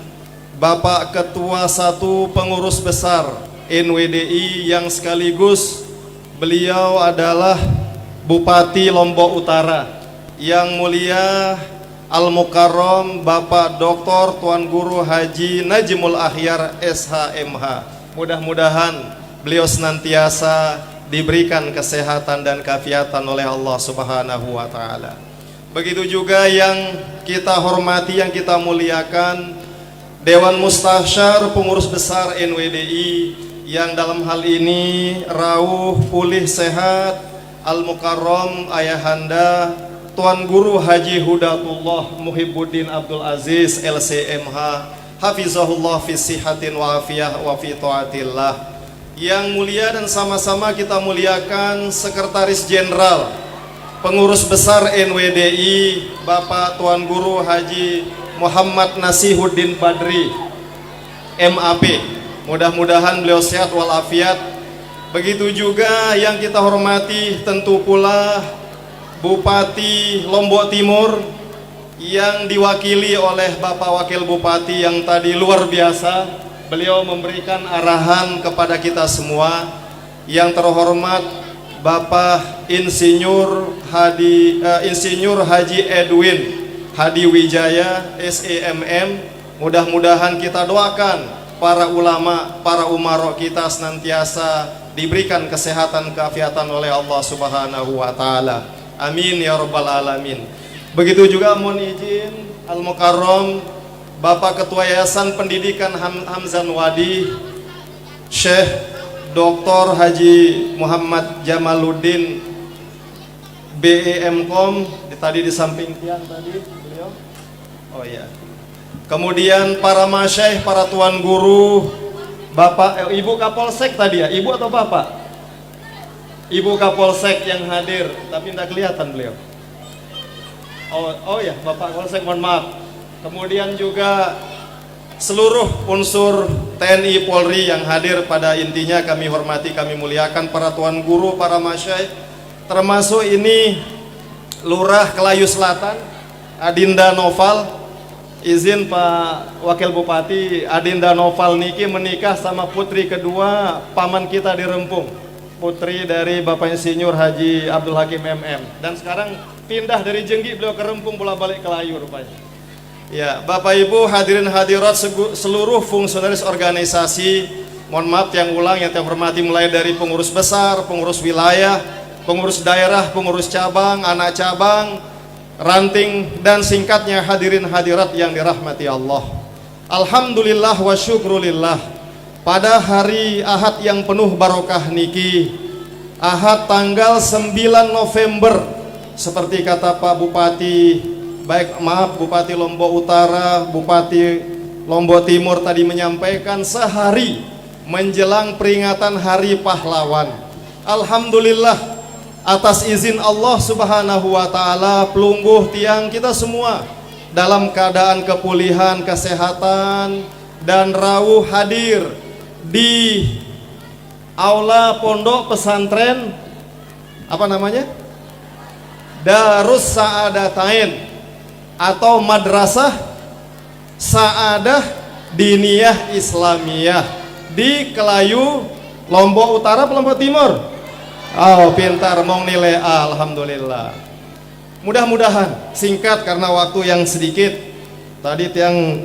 Bapak Ketua 1 Pengurus Besar NWDI yang sekaligus beliau adalah Bupati Lombok Utara, yang mulia Al-Mukarram Bapak Dr. Tuan Guru Haji Najmul Akhyar SHMH. Mudah-mudahan beliau senantiasa diberikan kesehatan dan keafiatan oleh Allah Subhanahu wa taala. Begitu juga yang kita hormati, yang kita muliakan Dewan Mustasyar Pengurus Besar NWDI, yang dalam hal ini rawuh pulih sehat Al-Mukarram Ayahanda Tuan Guru Haji Hudatullah Muhibbuddin Abdul Aziz LCMH, hafizahullah fi sihatin wa afiyah wa fi taatillah. Yang mulia dan sama-sama kita muliakan Sekretaris Jenderal Pengurus Besar NWDI Bapak Tuan Guru Haji Muhammad Nasihuddin Badri MAP. Mudah-mudahan beliau sehat walafiat. Begitu juga yang kita hormati tentu pula Bupati Lombok Timur yang diwakili oleh Bapak Wakil Bupati yang tadi luar biasa. Beliau memberikan arahan kepada kita semua. Yang terhormat Bapak Insinyur Haji Edwin Hadi Wijaya SEMM. Mudah-mudahan kita doakan para ulama, para umarok kita senantiasa diberikan kesehatan keafiatan oleh Allah Subhanahu wa taala. Amin ya rabbal alamin. Begitu juga mohon izin Al-Mukarram Bapak Ketua Yayasan Pendidikan Hamzan Wadi Syekh Dr. Haji Muhammad Jamaluddin BEMkom, tadi di samping tiang tadi beliau. Oh ya. Kemudian para masyaikh, para tuan guru, Bapak Ibu Kapolsek tadi ya, Ibu atau Bapak? Ibu Kapolsek yang hadir, tapi tidak kelihatan beliau. Oh ya, Bapak Kapolsek, mohon maaf. Kemudian juga seluruh unsur TNI Polri yang hadir, pada intinya kami hormati, kami muliakan para tuan guru, para masyaikh, termasuk ini Lurah Kelayu Selatan, Adinda Noval. Izin Pak Wakil Bupati, Adinda Noval niki menikah sama putri kedua paman kita di Rempung, putri dari Bapak Insinyur Haji Abdul Hakim MM. Dan sekarang pindah dari Jenggi beliau ke Rempung, bola balik ke Layu rupanya. Ya, Bapak Ibu hadirin hadirat seluruh fungsionaris organisasi, mohon maaf yang ulang yang saya hormati, mulai dari pengurus besar, pengurus wilayah, pengurus daerah, pengurus cabang, anak cabang, ranting, dan singkatnya hadirin hadirat yang dirahmati Allah. Alhamdulillah wa syukrulillah. Pada hari Ahad yang penuh barokah niki, Ahad tanggal 9 November, seperti kata Pak Bupati, Bupati Lombok Utara, Bupati Lombok Timur tadi menyampaikan, sehari menjelang peringatan Hari Pahlawan. Alhamdulillah, atas izin Allah Subhanahu wa taala, pelungguh tiang kita semua dalam keadaan kepulihan, kesehatan, dan rawuh hadir di aula pondok pesantren apa namanya? Darus Saadatain atau Madrasah Sa'adah Diniyah Islamiyah di Kelayu, Lombok Utara apa Lombok Timur? Oh, pintar, mau nilai A, alhamdulillah. Mudah-mudahan singkat karena waktu yang sedikit. Tadi tiang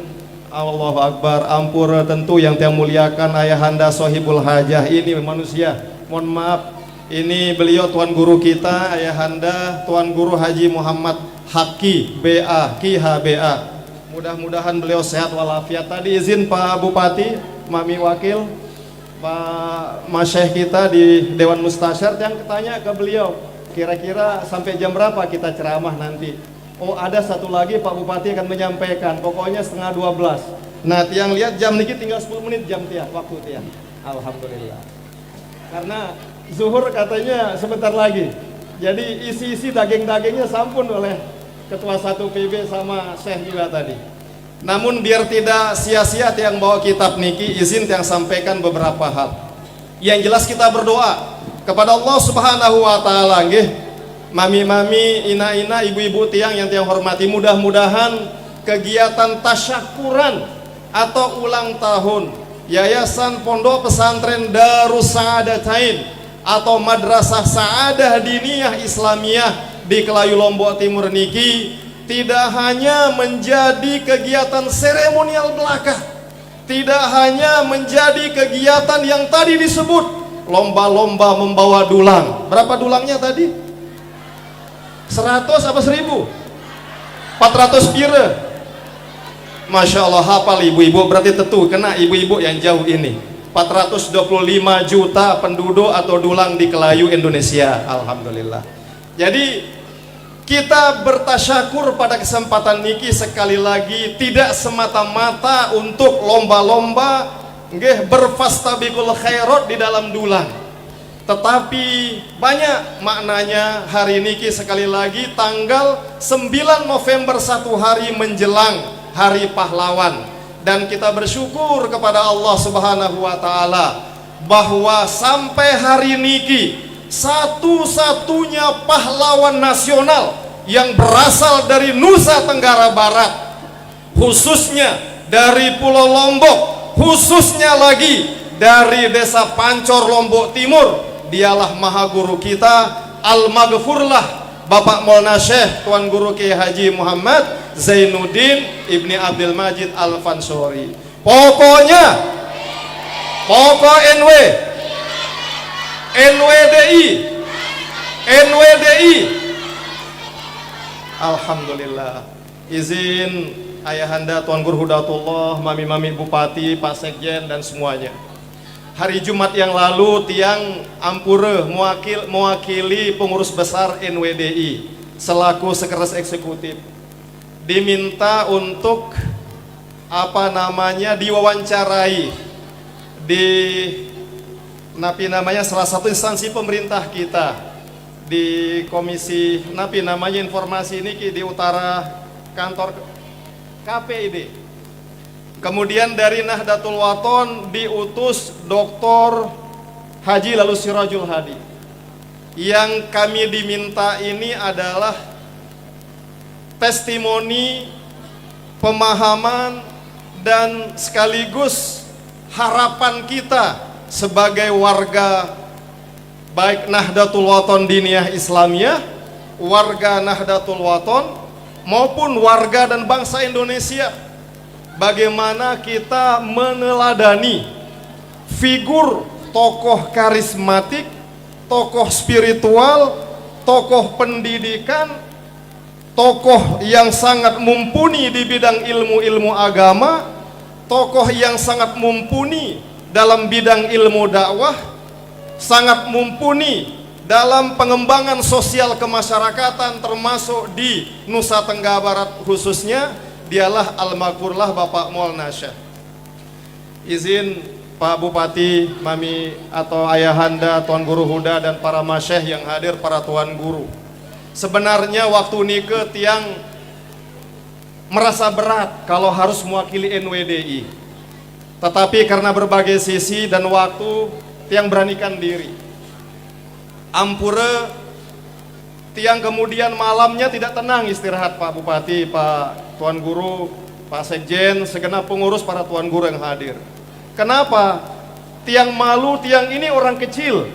Allahu Akbar, ampura tentu yang tiang muliakan ayahanda Sohibul Hajah ini manusia. Mohon maaf, ini beliau tuan guru kita, ayahanda Tuan Guru Haji Muhammad Haki BA, Ki HBA. Mudah-mudahan beliau sehat walafiat. Tadi izin Pak Bupati, Mami Wakil, Pak Masyekh kita di Dewan Mustasyar yang ketanya ke beliau, kira-kira sampai jam berapa kita ceramah nanti? Oh, ada satu lagi Pak Bupati akan menyampaikan, pokoknya 11:30. Nah, tiang lihat jam niki tinggal 10 menit jam tiang, waktu tiang. Alhamdulillah. Karena zuhur katanya sebentar lagi. Jadi isi-isi daging-dagingnya sampun oleh Ketua 1 PB sama Syekh juga tadi. Namun biar tidak sia-sia tiang bawa kitab niki, izin tiang sampaikan beberapa hal. Yang jelas kita berdoa kepada Allah Subhanahu wa taala nggih. Mami-mami, ina-ina, ibu-ibu tiang yang tiang hormati, mudah-mudahan kegiatan tasyakuran atau ulang tahun Yayasan Pondok Pesantren Darus Saadatain atau Madrasah Sa'adah Diniyah Islamiyah di Kelayu Lombok Timur niki tidak hanya menjadi kegiatan seremonial belaka, tidak hanya menjadi kegiatan yang tadi disebut lomba-lomba membawa dulang. Berapa dulangnya tadi? 100 apa 1000? 400 pira. Masya Allah, hafal ibu-ibu, berarti tentu kena ibu-ibu yang jauh ini. 425 juta penduduk atau dulang di Kelayu Indonesia. Alhamdulillah. Jadi kita bertasyakur pada kesempatan niki sekali lagi tidak semata-mata untuk lomba-lomba nggih berfastabiqul khairat di dalam dulang, tetapi banyak maknanya hari niki sekali lagi tanggal 9 November, satu hari menjelang Hari Pahlawan, dan kita bersyukur kepada Allah Subhanahu wa taala bahwa sampai hari niki satu-satunya pahlawan nasional yang berasal dari Nusa Tenggara Barat, khususnya dari Pulau Lombok, khususnya lagi dari Desa Pancor Lombok Timur, dialah maha guru kita Al-Maghfurlah Bapak Maulana Syekh Tuan Guru Kiai Haji Muhammad Zainuddin Ibni Abdul Majid Al-Fansori. Pokoknya pokok NWDI. Alhamdulillah. Izin ayahanda Tuan Guru Hudatullah, mami-mami Bupati, Pak Sekjen dan semuanya. Hari Jumat yang lalu tiang ampure mewakili pengurus besar NWDI selaku sekretaris eksekutif diminta untuk diwawancarai di salah satu instansi pemerintah kita di komisi informasi ini di utara kantor KPID. Kemudian dari Nahdlatul Wathon diutus Dr. Haji Lalu Sirajul Hadi. Yang kami diminta ini adalah testimoni, pemahaman, dan sekaligus harapan kita sebagai warga baik Nahdlatul Wathon Diniyah Islamiyah, warga Nahdlatul Wathon maupun warga dan bangsa Indonesia, bagaimana kita meneladani figur tokoh karismatik, tokoh spiritual, tokoh pendidikan, tokoh yang sangat mumpuni di bidang ilmu-ilmu agama, tokoh yang sangat mumpuni dalam bidang ilmu dakwah, sangat mumpuni dalam pengembangan sosial kemasyarakatan termasuk di Nusa Tenggara Barat khususnya. Dialah Al-Maghfurlah Bapak Maulana Syekh. Izin Pak Bupati, Mami atau Ayahanda, Tuan Guru Huda dan para masyayikh yang hadir, para tuan guru. Sebenarnya waktu nike tiang merasa berat kalau harus mewakili NWDI. Tetapi karena berbagai sisi dan waktu tiang beranikan diri. Ampura tiang kemudian malamnya tidak tenang istirahat Pak Bupati, Pak Tuan Guru, Pak Sekjen, segenap pengurus, para tuan guru yang hadir. Kenapa? Tiang malu, tiang ini orang kecil,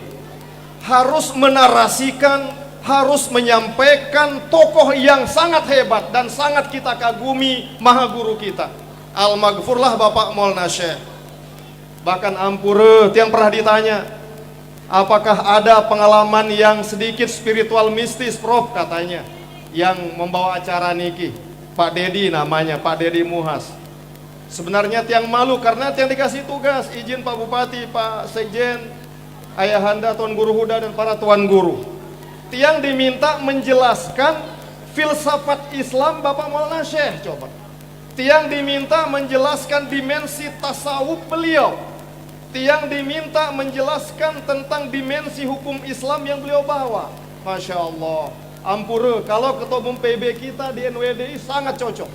harus menarasikan, harus menyampaikan tokoh yang sangat hebat dan sangat kita kagumi, maha guru kita, Al-Maghfurlah Bapak Maulana Syekh. Bahkan ampure, tiang pernah ditanya, apakah ada pengalaman yang sedikit spiritual mistis, Prof, katanya, yang membawa acara niki. Pak Dedi namanya, Pak Dedi Muhas. Sebenarnya tiang malu karena tiang dikasih tugas, izin Pak Bupati, Pak Sekjen, Ayahanda, Tuan Guru Huda, dan para tuan guru. Tiang diminta menjelaskan filsafat Islam Bapak Maulana Syekh, coba. Tiang diminta menjelaskan dimensi tasawuf beliau. Tiang diminta menjelaskan tentang dimensi hukum Islam yang beliau bawa. Masya Allah. Ampure, kalau ketua umum PB kita di NWDI sangat cocok.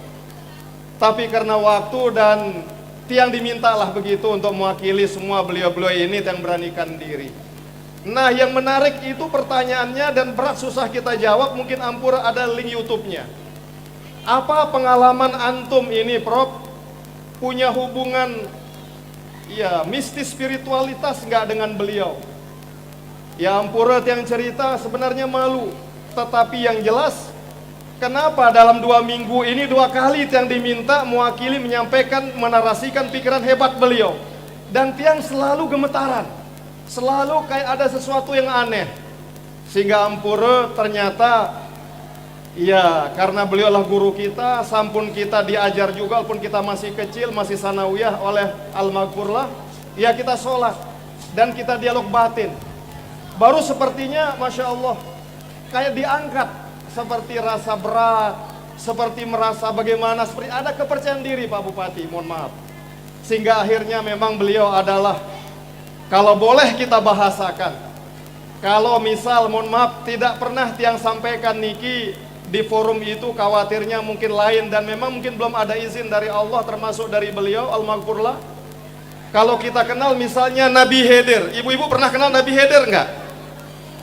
Tapi karena waktu dan tiang dimintalah begitu untuk mewakili semua beliau-beliau ini yang beranikan diri. Nah, yang menarik itu pertanyaannya dan berat susah kita jawab, mungkin ampure ada link YouTube-nya. Apa pengalaman antum ini, Prof? Punya hubungan ya mistis spiritualitas nggak dengan beliau? Ya ampura yang cerita sebenarnya malu. Tetapi yang jelas, kenapa dalam 2 minggu ini 2 kali yang diminta mewakili, menyampaikan, menarasikan pikiran hebat beliau. Dan tiang selalu gemetaran, selalu kayak ada sesuatu yang aneh. Sehingga ampura ternyata ya karena beliau adalah guru kita, sampun kita diajar juga walaupun kita masih kecil, masih sanawiyah oleh Al-Maghfurlah, ya kita sholat dan kita dialog batin. Baru sepertinya Masya Allah kayak diangkat, seperti rasa berat, seperti merasa bagaimana, seperti ada kepercayaan diri Pak Bupati, mohon maaf. Sehingga akhirnya memang beliau adalah, kalau boleh kita bahasakan, kalau misal mohon maaf tidak pernah tiang sampaikan niki di forum itu, khawatirnya mungkin lain dan memang mungkin belum ada izin dari Allah termasuk dari beliau Al-Maghfurlah. Kalau kita kenal misalnya Nabi Khidir, ibu-ibu pernah kenal Nabi Khidir enggak?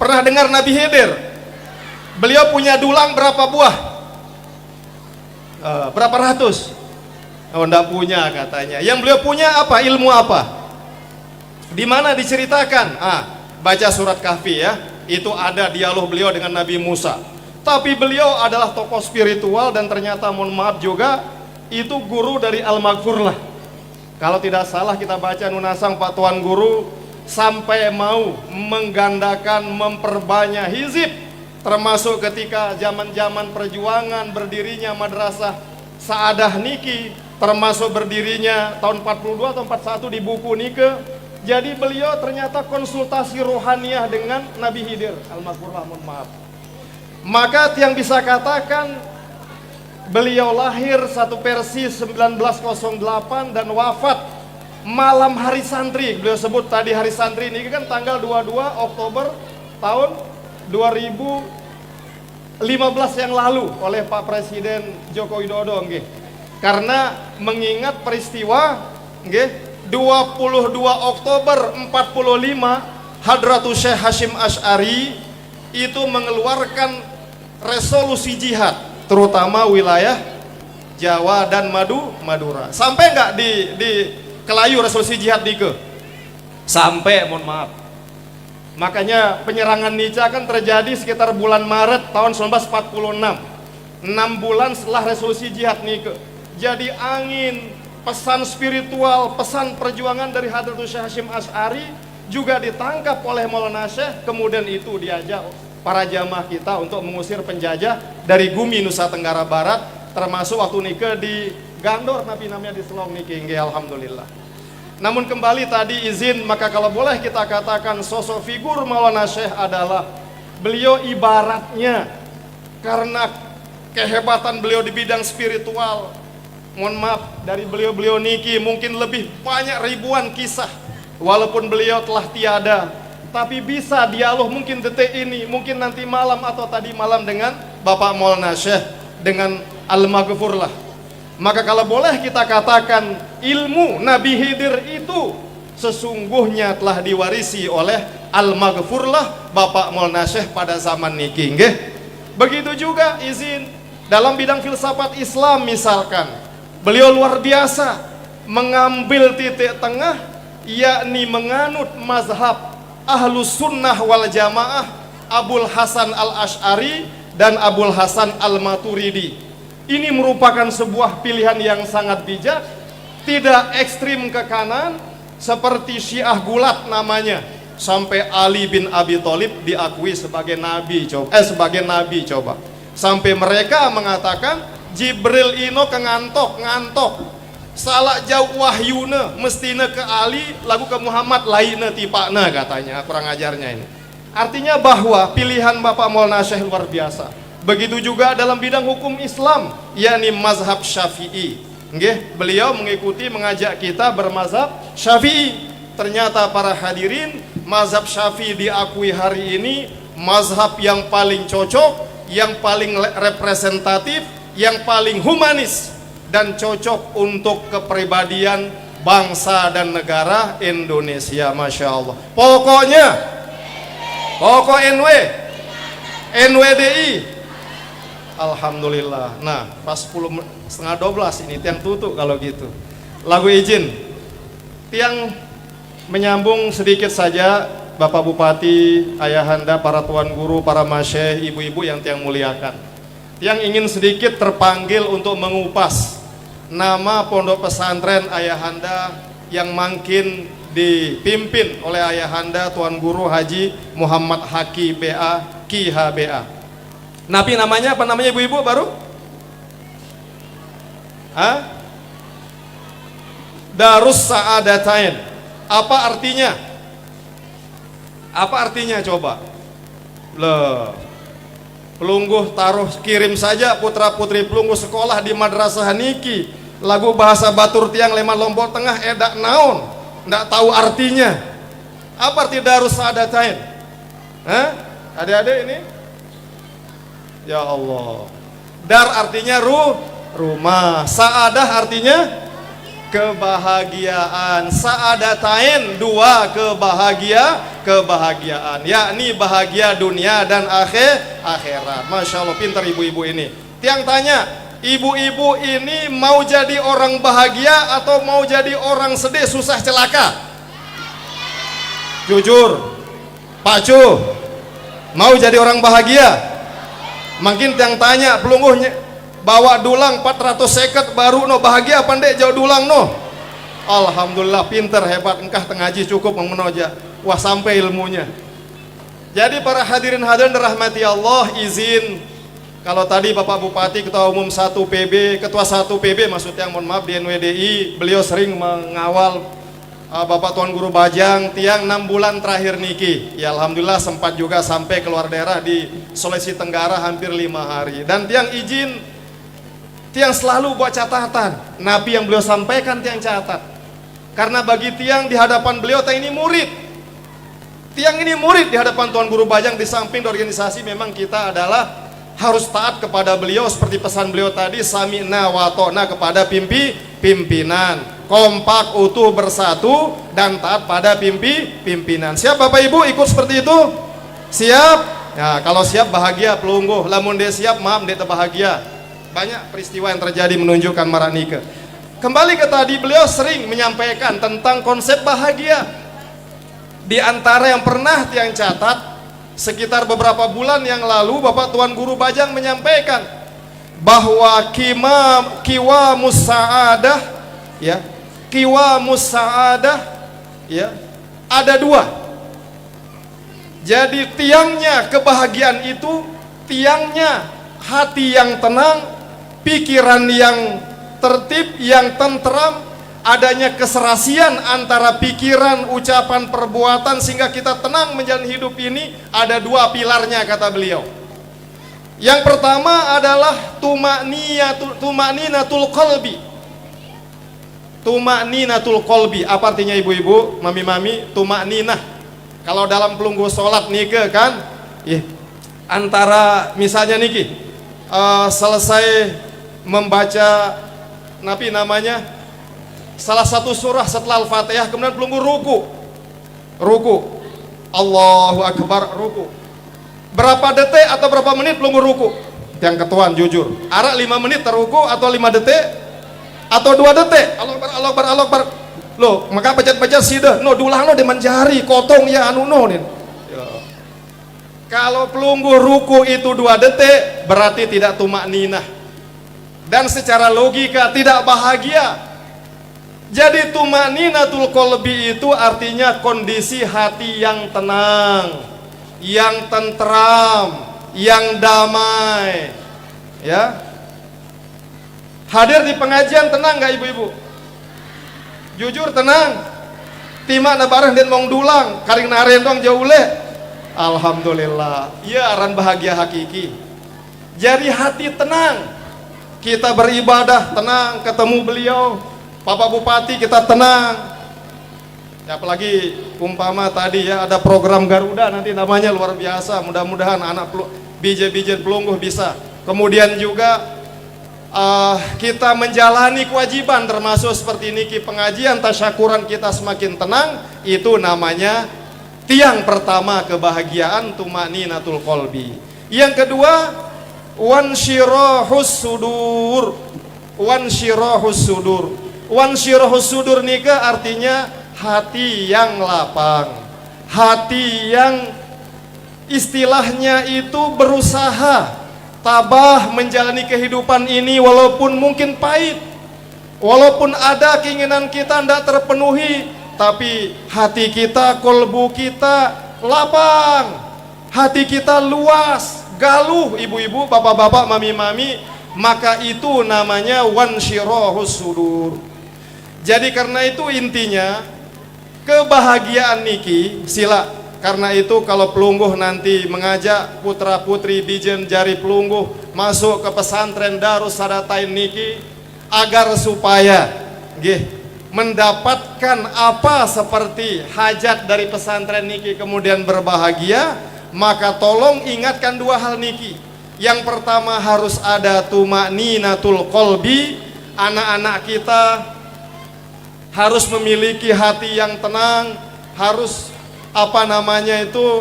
Pernah dengar Nabi Khidir? Beliau punya dulang berapa buah? Berapa ratus? Oh, enggak punya katanya. Yang beliau punya apa? Ilmu apa? Di mana diceritakan? Baca surat Kahfi ya. Itu ada dialog beliau dengan Nabi Musa. Tapi beliau adalah tokoh spiritual dan ternyata mohon maaf juga itu guru dari Al-Maghfurlah. Kalau tidak salah kita baca Nunasang Pak Tuan Guru sampai mau menggandakan, memperbanyak hizib, termasuk ketika zaman-zaman perjuangan berdirinya Madrasah Sa'adah Niki, termasuk berdirinya tahun 42 atau 41 di buku Nike. Jadi beliau ternyata konsultasi rohaniah dengan Nabi Khidir Al-Maghfurlah, mohon maaf. Maka yang bisa katakan beliau lahir 1 Persis 1908 dan wafat malam hari santri. Beliau sebut tadi hari santri ini kan tanggal 22 Oktober tahun 2015 yang lalu oleh Pak Presiden Joko Widodo nggih. Karena mengingat peristiwa nggih 22 Oktober 45 Hadratus Syekh Hashim Asy'ari itu mengeluarkan resolusi jihad terutama wilayah Jawa dan Madura. Sampai nggak di Kelayu resolusi jihad Nike? Sampai, mohon maaf. Makanya penyerangan Nica kan terjadi sekitar bulan Maret tahun 1946. 6 bulan setelah resolusi jihad Nike. Jadi angin, pesan spiritual, pesan perjuangan dari Hadratus Syekh Hashim Asy'ari juga ditangkap oleh Maulana Syekh. Kemudian itu diajak para jamaah kita untuk mengusir penjajah dari Gumi Nusa Tenggara Barat, termasuk waktu Nike di Gandor, Nabi namanya di Selong Niki, alhamdulillah. Namun kembali tadi izin, maka kalau boleh kita katakan sosok figur Maulana Syekh adalah beliau ibaratnya karena kehebatan beliau di bidang spiritual. Mohon maaf, dari beliau-beliau niki mungkin lebih banyak ribuan kisah. Walaupun beliau telah tiada, tapi bisa dialog mungkin detik ini, mungkin nanti malam atau tadi malam dengan Bapak Maulana Syekh, dengan Al-Maghfurlah. Maka kalau boleh kita katakan ilmu Nabi Khidir itu sesungguhnya telah diwarisi oleh Al-Maghfurlah Bapak Maulana Syekh pada zaman niki nggih. Begitu juga izin dalam bidang filsafat Islam misalkan Beliau luar biasa mengambil titik tengah, yakni menganut mazhab Ahlus Sunnah wal Jamaah Abul Hasan Al-Asy'ari dan Abul Hasan Al-Maturidi. Ini merupakan sebuah pilihan yang sangat bijak, tidak ekstrim ke kanan seperti Syiah Gulat namanya, sampai Ali bin Abi Thalib diakui sebagai nabi coba. Sampai mereka mengatakan Jibril ino ngantok salah jauh wahyuna mestinya ke Ali lagu ke Muhammad lainnya tipakna katanya, kurang ajarnya ini. Artinya bahwa pilihan Bapak Maulana Syekh luar biasa. Begitu juga dalam bidang hukum Islam, yakni mazhab Syafi'i. Nggih, beliau mengajak kita bermazhab Syafi'i. Ternyata para hadirin, mazhab Syafi'i diakui hari ini mazhab yang paling cocok, yang paling representatif, yang paling humanis dan cocok untuk kepribadian bangsa dan negara Indonesia. Masya Allah. Pokoknya pokok NWDI. Alhamdulillah. Nah, pas 11:30 ini tiang tutup kalau gitu. Lagu izin tiang menyambung sedikit saja, Bapak Bupati, Ayahanda, para tuan guru, para masyayikh, ibu-ibu yang tiang muliakan. Tiang ingin sedikit terpanggil untuk mengupas nama pondok pesantren Ayahanda yang makin dipimpin oleh Ayahanda Tuan Guru Haji Muhammad Haki BA, Ki HBA. Napi namanya apa namanya ibu-ibu baru? Darus Saadatain. Apa artinya? Apa artinya coba? Pelungguh taruh kirim saja putra putri pelungguh sekolah di madrasah niki. Lagu bahasa Batur tiang Lema Lombok Tengah edak naon, ndak tahu artinya. Apa arti Darus Saadatain? Adik-adik ini? Ya Allah. Dar artinya rumah. Saadah artinya kebahagiaan. Saadatain dua kebahagiaan, yakni bahagia dunia dan akhirat. Masya Allah, pintar ibu-ibu ini. Tiang tanya, ibu-ibu ini mau jadi orang bahagia atau mau jadi orang sedih, susah, celaka? Jujur, Pak Cu, mau jadi orang bahagia? Makin tiang tanya, pelungguhnya bawa dulang 400 seket baru no bahagia apa ndek jauh dulang no? Alhamdulillah, pinter, hebat, engkah tengaji cukup menoja. Wah, sampai ilmunya. Jadi para hadirin rahmati Allah, izin kalau tadi Bapak Bupati, Ketua Umum 1 PB, Ketua 1 PB maksudnya, mohon maaf, di NWDI, beliau sering mengawal Bapak Tuan Guru Bajang tiang 6 bulan terakhir niki. Ya alhamdulillah sempat juga sampai keluar daerah di Sulawesi Tenggara hampir 5 hari. Dan tiang izin, tiang selalu buat catatan. Nabi yang beliau sampaikan tiang catat. Karena bagi tiang di hadapan beliau, tiang ini murid. Tiang ini murid di hadapan Tuan Guru Bajang. Di samping organisasi memang kita adalah harus taat kepada beliau seperti pesan beliau tadi, sami'na wa ta'na kepada pimpinan, kompak, utuh, bersatu dan taat pada pimpinan. Siap Bapak Ibu ikut seperti itu? Siap? Nah, kalau siap bahagia pelungguh, lamun dia siap maaf dia bahagia. Banyak peristiwa yang terjadi menunjukkan maranike. Kembali ke tadi, beliau sering menyampaikan tentang konsep bahagia. Di antara yang pernah tiang catat, sekitar beberapa bulan yang lalu Bapak Tuan Guru Bajang menyampaikan bahwa kiwamus sa'adah ya, kiwamus sa'adah ya, ada 2. Jadi tiangnya kebahagiaan itu, tiangnya hati yang tenang, pikiran yang tertib, yang tentram, adanya keserasian antara pikiran, ucapan, perbuatan sehingga kita tenang menjalani hidup ini. Ada 2 pilarnya kata beliau. Yang pertama adalah tumaninatul qalbi. Tumaninatul qalbi. Apa artinya ibu-ibu, mami-mami? Tumaninah. Kalau dalam pelungguh sholat nike kan, antara misalnya niki selesai membaca napi namanya salah satu surah setelah Al-Fatihah, kemudian pelungguh ruku, Allahu Akbar, ruku. Berapa detik atau berapa menit pelungguh ruku? Yang ketuan jujur, arak 5 menit terruku atau 5 detik? atau 2 detik Allah Akbar. Loh, maka baca sidah no dulang no deman jari kotong ya anu no nin. Kalau pelungguh ruku itu 2 detik berarti tidak tumak ninah, dan secara logika tidak bahagia. Jadi tumak ninatul qalbi itu artinya kondisi hati yang tenang, yang tentram, yang damai. Ya, hadir di pengajian tenang nggak ibu-ibu? Jujur tenang. Timak na bareng dan mong dulang karing naren dong jauh le. Alhamdulillah, ya aran bahagia hakiki. Jadi hati tenang, kita beribadah tenang, ketemu beliau Bapak Bupati kita tenang. Ya, apalagi umpama tadi ya ada program Garuda nanti namanya luar biasa. Mudah-mudahan anak bije-bije pelungguh bisa. Kemudian juga kita menjalani kewajiban termasuk seperti niki pengajian tasyakuran kita semakin tenang, itu namanya tiang pertama kebahagiaan tumaninatul qalbi. Yang kedua, wansyirahus sudur. Wansyirahus sudur. Wansyirahus sudur nika artinya hati yang lapang, hati yang istilahnya itu berusaha tabah menjalani kehidupan ini walaupun mungkin pahit, walaupun ada keinginan kita tidak terpenuhi, tapi hati kita, kolbu kita lapang, hati kita luas, galuh ibu-ibu, bapak-bapak, mami-mami, maka itu namanya wansyirahus sudur. Jadi karena itu intinya kebahagiaan niki sila. Karena itu kalau pelungguh nanti mengajak putra putri bijen jari pelungguh masuk ke pesantren Darus Sadatain niki agar supaya mendapatkan apa seperti hajat dari pesantren niki kemudian berbahagia, maka tolong ingatkan 2 hal niki. Yang pertama harus ada tumaninatul qalbi, anak-anak kita harus memiliki hati yang tenang, harus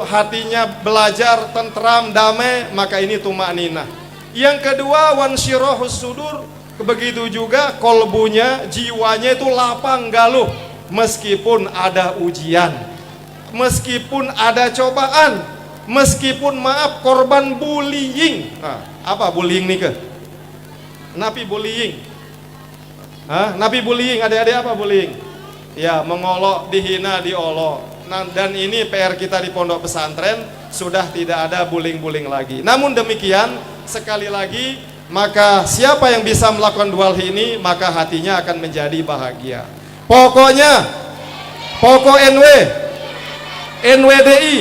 hatinya belajar tentram, damai, maka ini tumanina. Yang kedua wansyirahus sudur, begitu juga kolbunya, jiwanya itu lapang galuh meskipun ada ujian, meskipun ada cobaan, meskipun maaf korban bullying. Apa bullying nih ke? Napi bullying. Napi bullying, adik-adik apa bullying? Ya, mengolok, dihina, diolok. Nah, dan ini PR kita di pondok pesantren, sudah tidak ada bullying-bullying lagi. Namun demikian, sekali lagi, maka siapa yang bisa melakukan 2 hal ini, maka hatinya akan menjadi bahagia. Pokoknya, pokok NWDI.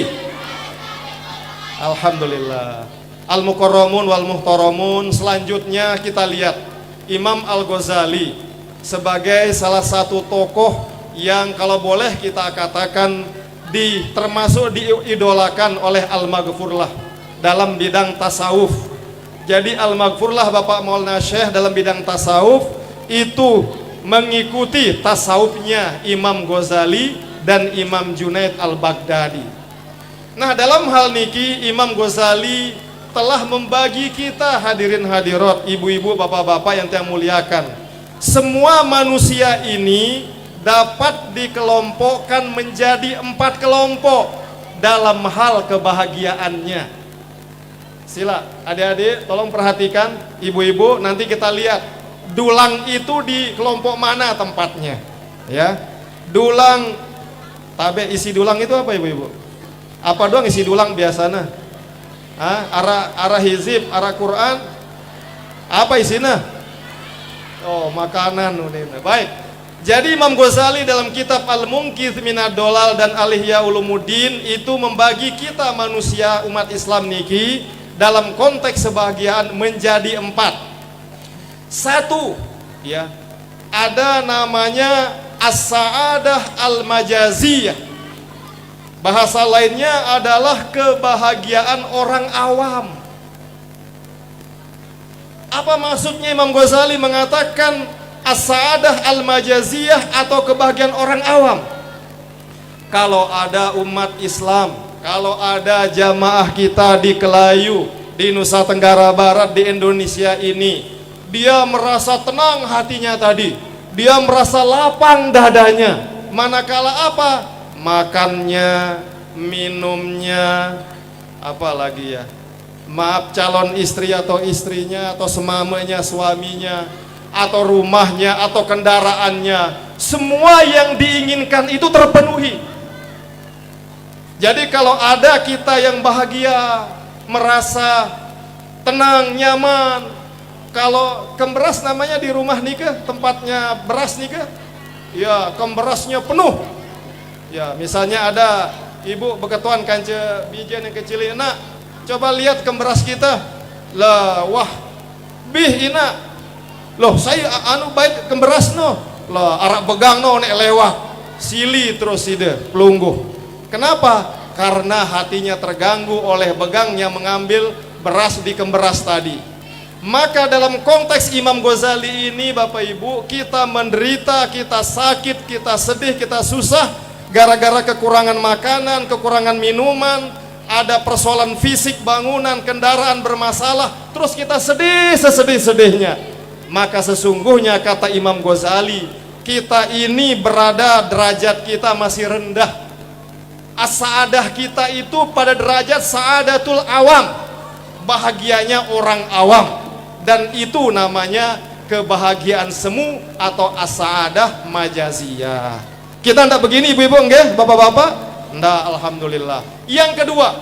Alhamdulillah. Al-Mukarramun wal Muhtaramun. Selanjutnya kita lihat Imam Al-Ghazali sebagai salah satu tokoh yang kalau boleh kita katakan termasuk diidolakan oleh Al-Maghfurlah dalam bidang tasawuf. Jadi Al-Maghfurlah Bapak Maulana Syekh dalam bidang tasawuf itu mengikuti tasawufnya Imam Ghazali dan Imam Junaid Al-Baghdadi. Nah, dalam hal niki Imam Ghazali telah membagi kita hadirin hadirat, ibu-ibu, bapak-bapak yang saya muliakan. Semua manusia ini dapat dikelompokkan menjadi 4 kelompok dalam hal kebahagiaannya. Sila, adik-adik tolong perhatikan, ibu-ibu, nanti kita lihat dulang itu di kelompok mana tempatnya. Ya, dulang, tabe isi dulang itu apa ibu-ibu? Apa doang isi dulang biasanya? Arah hizib, arah Quran, apa isinya? Oh, makanan. Baik. Jadi Imam Ghazali dalam kitab Al-Munqidh Minad Dolal dan Al-Ihya Ulumuddin itu membagi kita manusia umat Islam niki dalam konteks kebahagiaan menjadi 4. 1, ya, ada namanya as-sa'adah al-majaziyah. Bahasa lainnya adalah kebahagiaan orang awam. Apa maksudnya Imam Ghazali mengatakan as-sa'adah al-majaziyah atau kebahagiaan orang awam? Kalau ada umat Islam, kalau ada jamaah kita di Kelayu, di Nusa Tenggara Barat, di Indonesia ini dia merasa tenang hatinya tadi, dia merasa lapang dadanya. Manakala apa? Makannya, minumnya, apa lagi ya? Maaf, calon istri atau istrinya, atau semamanya, suaminya, atau rumahnya, atau kendaraannya, semua yang diinginkan itu terpenuhi. Jadi kalau ada kita yang bahagia, merasa tenang, nyaman, kalau kemberas namanya di rumah nikah, tempatnya beras nikah, ya kemberasnya penuh. Ya misalnya ada ibu beketuan kance bijian yang kecil, nak coba lihat kemberas kita lah, wah bih ina loh, saya anu baik kemberas no lah, arak begang no nek lewat sili terus ide pelungguh. Kenapa? Karena hatinya terganggu oleh begangnya mengambil beras di kemberas tadi. Maka dalam konteks Imam Ghazali ini Bapak Ibu, kita menderita, kita sakit, kita sedih, kita susah gara-gara kekurangan makanan, kekurangan minuman, ada persoalan fisik, bangunan, kendaraan bermasalah, terus kita sedih sesedih-sedihnya. Maka sesungguhnya kata Imam Ghazali, kita ini berada, derajat kita masih rendah. As-sa'adah kita itu pada derajat sa'adatul awam, bahagianya orang awam. Dan itu namanya kebahagiaan semu atau as-sa'adah majaziyah. Kita ndak begini ibu-ibu nggih, bapak-bapak? Ndak, alhamdulillah. Yang kedua,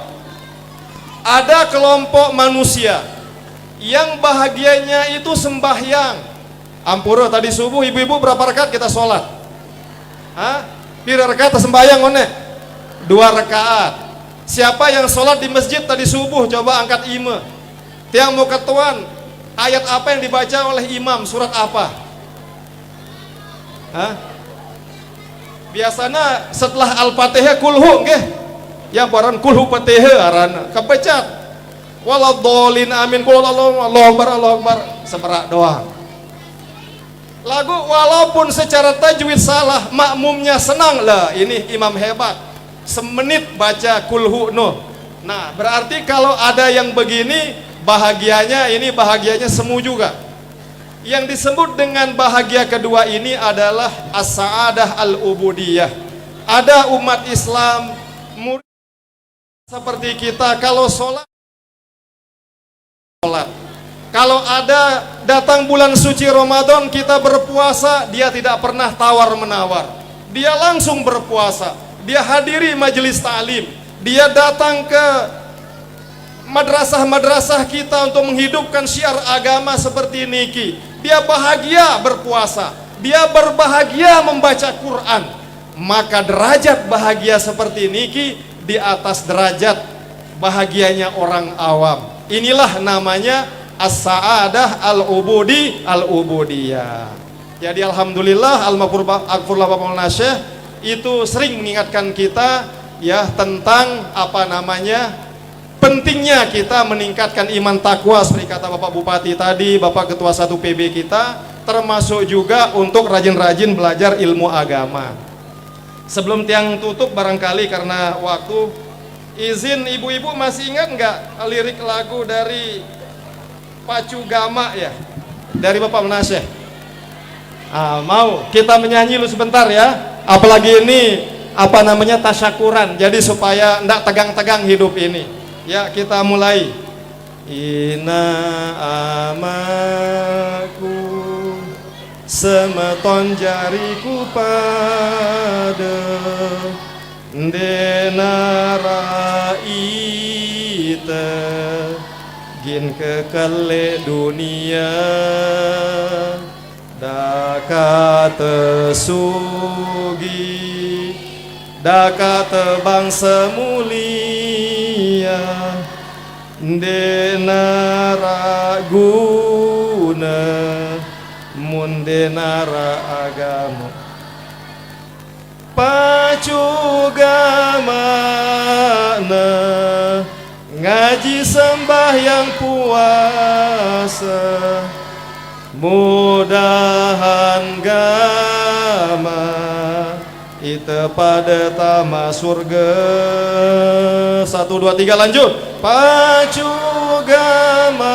ada kelompok manusia yang bahagianya itu sembahyang. Ampura tadi subuh ibu-ibu berapa rakaat kita sholat? Hah? Pira rakaat sembahyang one? 2 rakaat. Siapa yang sholat di masjid tadi subuh coba angkat ima. Tiang mau ketuan, ayat apa yang dibaca oleh imam, surat apa? Hah? Biasanya setelah Al-Fatihah kulhu nggih. Yang baran kulhu Fatihah arana kepecat. Waladhdallin amin qul Allahu akbar seberak doang. Lagu walaupun secara tajwid salah, makmumnya senang lah, ini imam hebat. Semenit baca kulhu no. Nah, berarti kalau ada yang begini, bahagianya ini bahagianya semu juga. Yang disebut dengan bahagia kedua ini adalah as-sa'adah al-ubudiyah. Ada umat Islam murid seperti kita, kalau sholat, kalau ada datang bulan suci Ramadan kita berpuasa, dia tidak pernah tawar-menawar, dia langsung berpuasa, dia hadiri majelis ta'lim, dia datang ke madrasah-madrasah kita untuk menghidupkan syiar agama seperti niki. Dia bahagia berpuasa, dia berbahagia membaca Quran. Maka derajat bahagia seperti niki di atas derajat bahagianya orang awam. Inilah namanya as-sa'adah al-ubudiyah. Jadi alhamdulillah al-maghfurlah Bapak Syekh itu sering mengingatkan kita ya tentang apa namanya pentingnya kita meningkatkan iman takwa seperti kata Bapak Bupati tadi, Bapak Ketua 1 PB kita, termasuk juga untuk rajin-rajin belajar ilmu agama. Sebelum tiang tutup barangkali karena waktu, izin ibu-ibu masih ingat nggak lirik lagu dari Pacu Gama ya, dari Bapak Menaseh? Mau kita menyanyi lu sebentar ya, apalagi ini apa namanya tasyakuran, jadi supaya ndak tegang-tegang hidup ini. Ya kita mulai. Ina amaku semeton jariku pada denara ite gin kekele dunia dakate sugi dakate bangsa mulia denara guna mun denara agama pacu gamana ngaji sembahyang puasa mudahan gama itu pada tama surga. 1, 2, 3 lanjut. Pacu gamana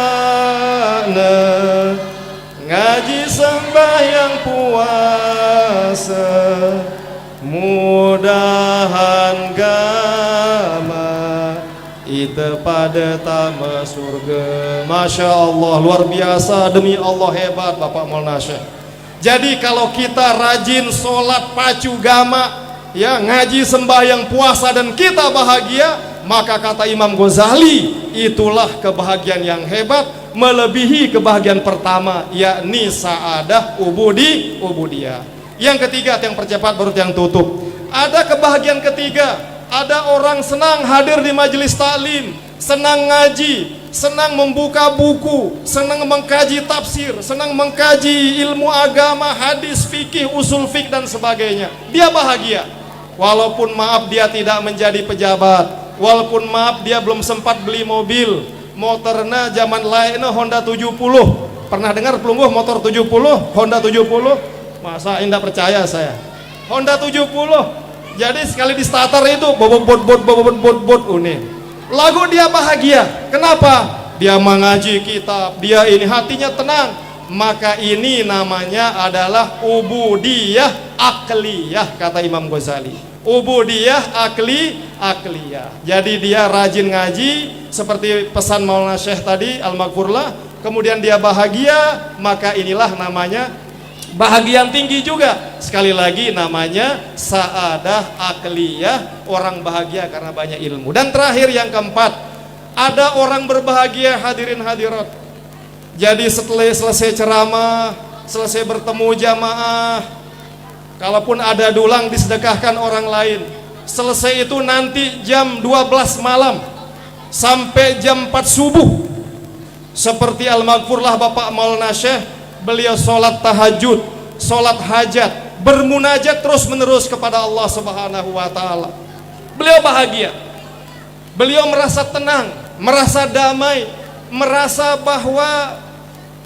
ada tamu surga. Masya Allah, luar biasa, demi Allah hebat Bapak Maulana Syekh. Jadi kalau kita rajin sholat pacu gama, ya ngaji sembahyang puasa dan kita bahagia, maka kata Imam Ghazali, itulah kebahagiaan yang hebat, melebihi kebahagiaan pertama, yakni sa'adah ubudiyah. Yang ketiga, yang percepat baru yang tutup. Ada kebahagiaan ketiga. Ada orang senang hadir di majelis taklim, senang ngaji, senang membuka buku, senang mengkaji tafsir, senang mengkaji ilmu agama, hadis, fikih, usul fik dan sebagainya. Dia bahagia. Walaupun maaf dia tidak menjadi pejabat, walaupun maaf dia belum sempat beli mobil, motornya zaman lainnya Honda 70. Pernah dengar belum motor 70? Honda 70? Masa indah percaya saya. Honda 70. Jadi sekali di starter itu bobot unik. Lagu dia bahagia. Kenapa? Dia mengaji kitab, dia ini hatinya tenang. Maka ini namanya adalah ubudiyah akliyah, kata Imam Ghazali. Ubudiyah akliyah. Jadi dia rajin ngaji seperti pesan Maulana Syekh tadi Al-Maghfurlah. Kemudian dia bahagia, maka inilah namanya bahagia yang tinggi juga. Sekali lagi namanya sa'adah akliyah, orang bahagia karena banyak ilmu. Dan terakhir yang keempat, ada orang berbahagia hadirin hadirat. Jadi setelah selesai ceramah, selesai bertemu jamaah, kalaupun ada dulang disedekahkan orang lain. Selesai itu nanti jam 12 malam sampai jam 4 subuh. Seperti Al-Maghfurlah Bapak Maulana Syekh, beliau sholat tahajud, sholat hajat, bermunajat terus menerus kepada Allah Subhanahu wa Ta'ala. Beliau bahagia, beliau merasa tenang, merasa damai, merasa bahwa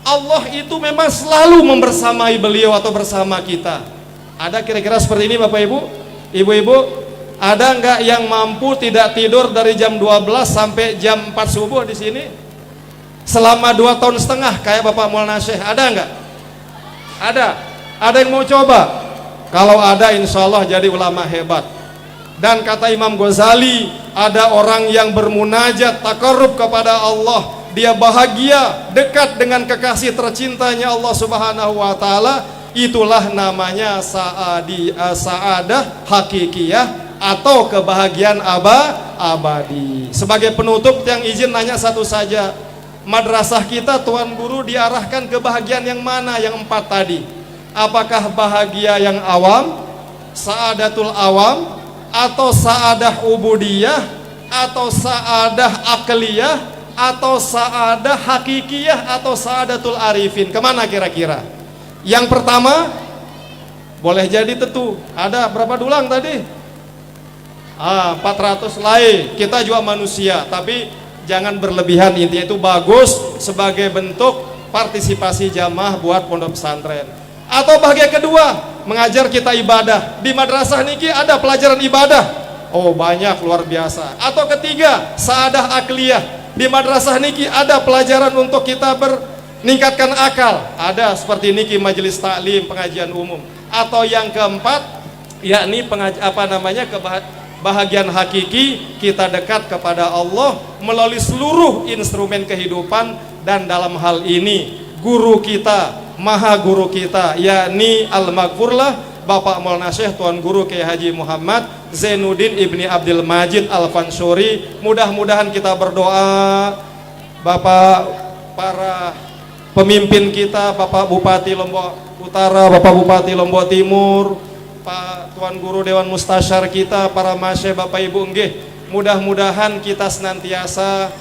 Allah itu memang selalu membersamai beliau atau bersama kita. Ada kira-kira seperti ini Bapak Ibu? Ibu-ibu, ada nggak yang mampu tidak tidur dari jam 12 sampai jam 4 subuh di sini? Selama 2 tahun setengah kayak Bapak Maulana Syekh, ada nggak? Ada. Ada yang mau coba? Kalau ada, insya Allah jadi ulama hebat. Dan kata Imam Ghazali, ada orang yang bermunajat takarrub kepada Allah, dia bahagia dekat dengan kekasih tercintanya Allah Subhanahu wa Ta'ala. Itulah namanya sa'adah hakikiyah atau kebahagiaan abadi. Sebagai penutup, yang izin nanya satu saja, madrasah kita Tuan Guru diarahkan kebahagiaan yang mana? Yang 4 tadi. Apakah bahagia yang awam, sa'adatul awam, atau sa'adah ubudiyah, atau sa'adah akliyah, atau sa'adah hakikiyah, atau sa'adatul arifin? Kemana kira-kira? Yang pertama, boleh jadi tentu. Ada berapa dulang tadi? 400 lain. Kita juga manusia, tapi jangan berlebihan. Intinya itu bagus sebagai bentuk partisipasi jamaah buat pondok pesantren. Atau bahagia kedua, mengajar kita ibadah. Di madrasah niki ada pelajaran ibadah. Oh banyak, luar biasa. Atau ketiga, sa'adah akliyah. Di madrasah niki ada pelajaran untuk kita meningkatkan akal. Ada seperti niki majelis taklim, pengajian umum. Atau yang keempat, yakni bahagian hakiki, kita dekat kepada Allah melalui seluruh instrumen kehidupan. Dan dalam hal ini guru kita, maha guru kita, yakni Al-Maghfurlah Bapak Maulana Syekh Tuan Guru Kiai Haji Muhammad Zainuddin Ibni Abdul Majid Al-Fansuri. Mudah-mudahan kita berdoa, Bapak para pemimpin kita, Bapak Bupati Lombok Utara, Bapak Bupati Lombok Timur, Pak Tuan Guru Dewan Mustasyar kita, para masyayikh, Bapak Ibu nggih, mudah-mudahan kita senantiasa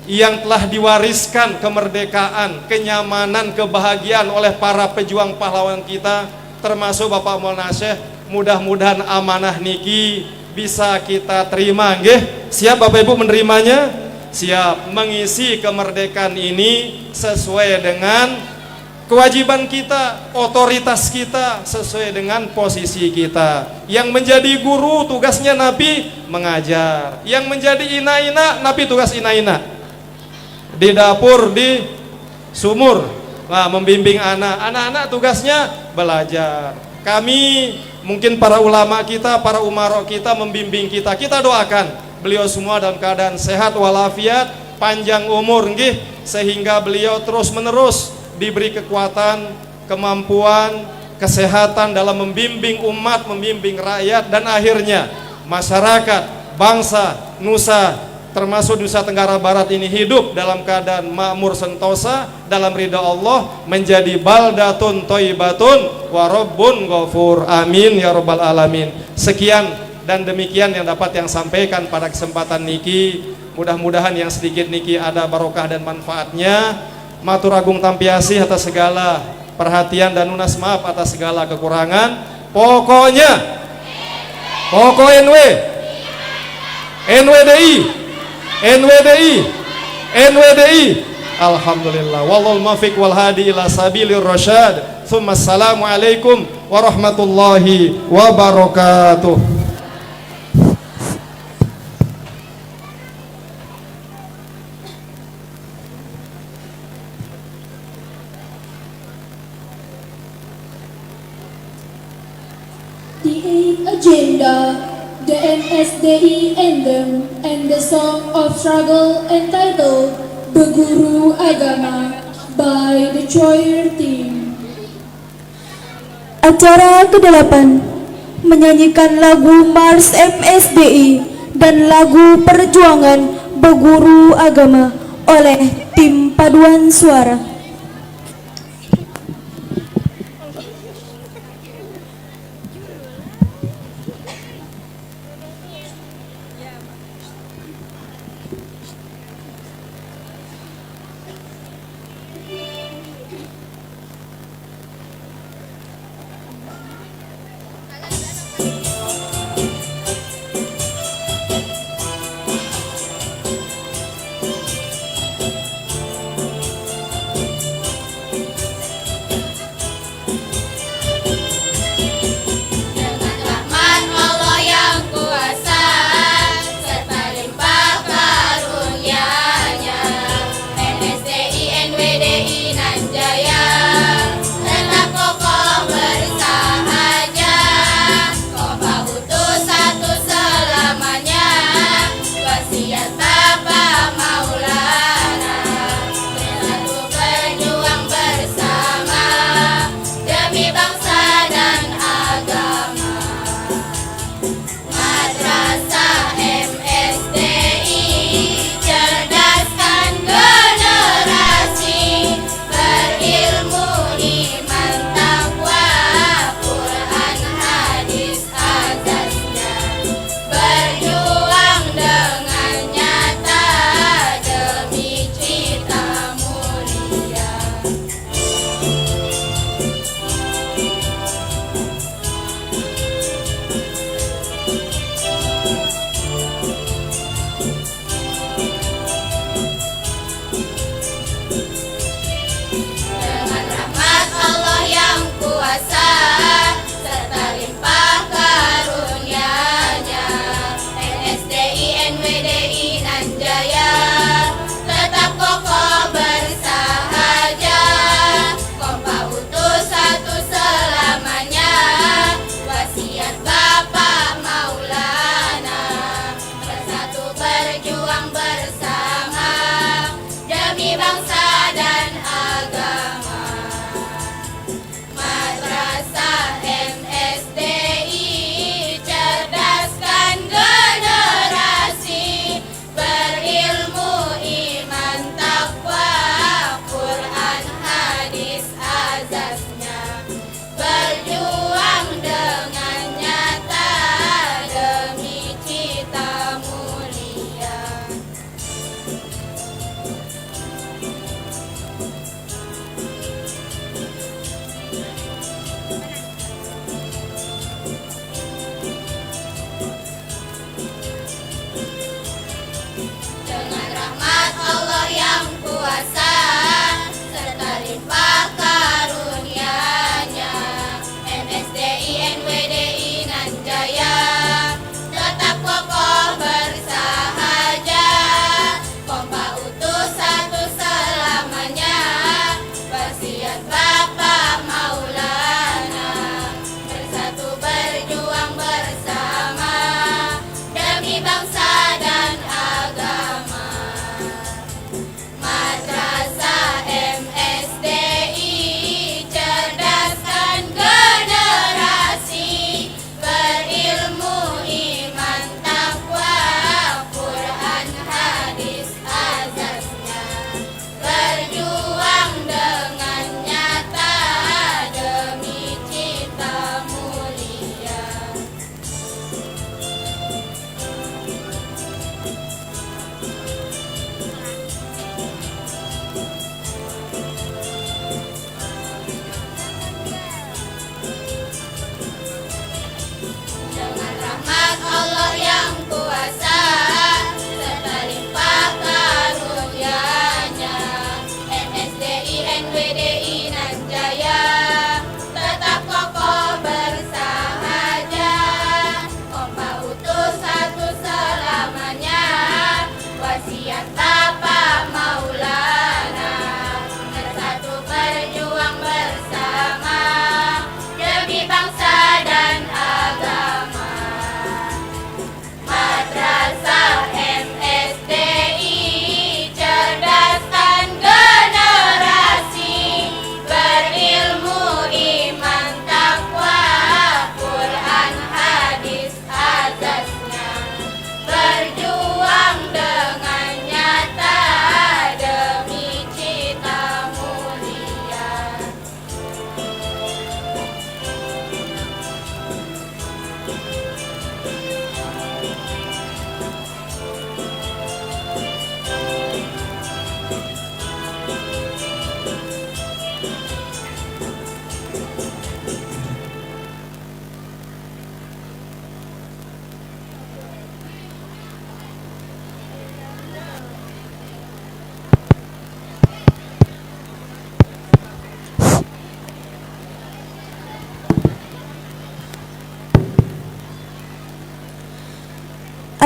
yang telah diwariskan kemerdekaan, kenyamanan, kebahagiaan oleh para pejuang pahlawan kita, termasuk Bapak Maulana Syekh, mudah-mudahan amanah niki bisa kita terima nggih. Siap Bapak Ibu menerimanya? Siap mengisi kemerdekaan ini sesuai dengan kewajiban kita, otoritas kita, sesuai dengan posisi kita. Yang menjadi guru tugasnya Nabi mengajar, yang menjadi ina-ina Nabi tugas ina-ina di dapur, di sumur, membimbing anak-anak tugasnya belajar. Kami mungkin para ulama kita, para umarok kita membimbing kita. Kita doakan beliau semua dalam keadaan sehat walafiat, panjang umur nggih, sehingga beliau terus menerus diberi kekuatan, kemampuan, kesehatan dalam membimbing umat, membimbing rakyat, dan akhirnya masyarakat, bangsa, nusa, termasuk Nusa Tenggara Barat ini hidup dalam keadaan makmur sentosa dalam ridha Allah, menjadi baldatun thayyibatun wa rabbun ghafur. Amin ya rabbal alamin. Sekian dan demikian yang dapat yang sampaikan pada kesempatan niki. Mudah-mudahan yang sedikit niki ada barokah dan manfaatnya. Matur agung tampiasih atas segala perhatian dan lunas maaf atas segala kekurangan. Pokoknya NWDI. Alhamdulillah. Wallahul muwaffiq wal hadi ila sabilir rasyad. Tsumma assalamualaikum warahmatullahi wabarakatuh. The eighth agenda, the NSDI Anthem and the Song of Struggle entitled Beguru Agama by the Choir Team. Acara ke-8 menyanyikan lagu Mars MSDI dan lagu Perjuangan Beguru Agama oleh tim paduan suara.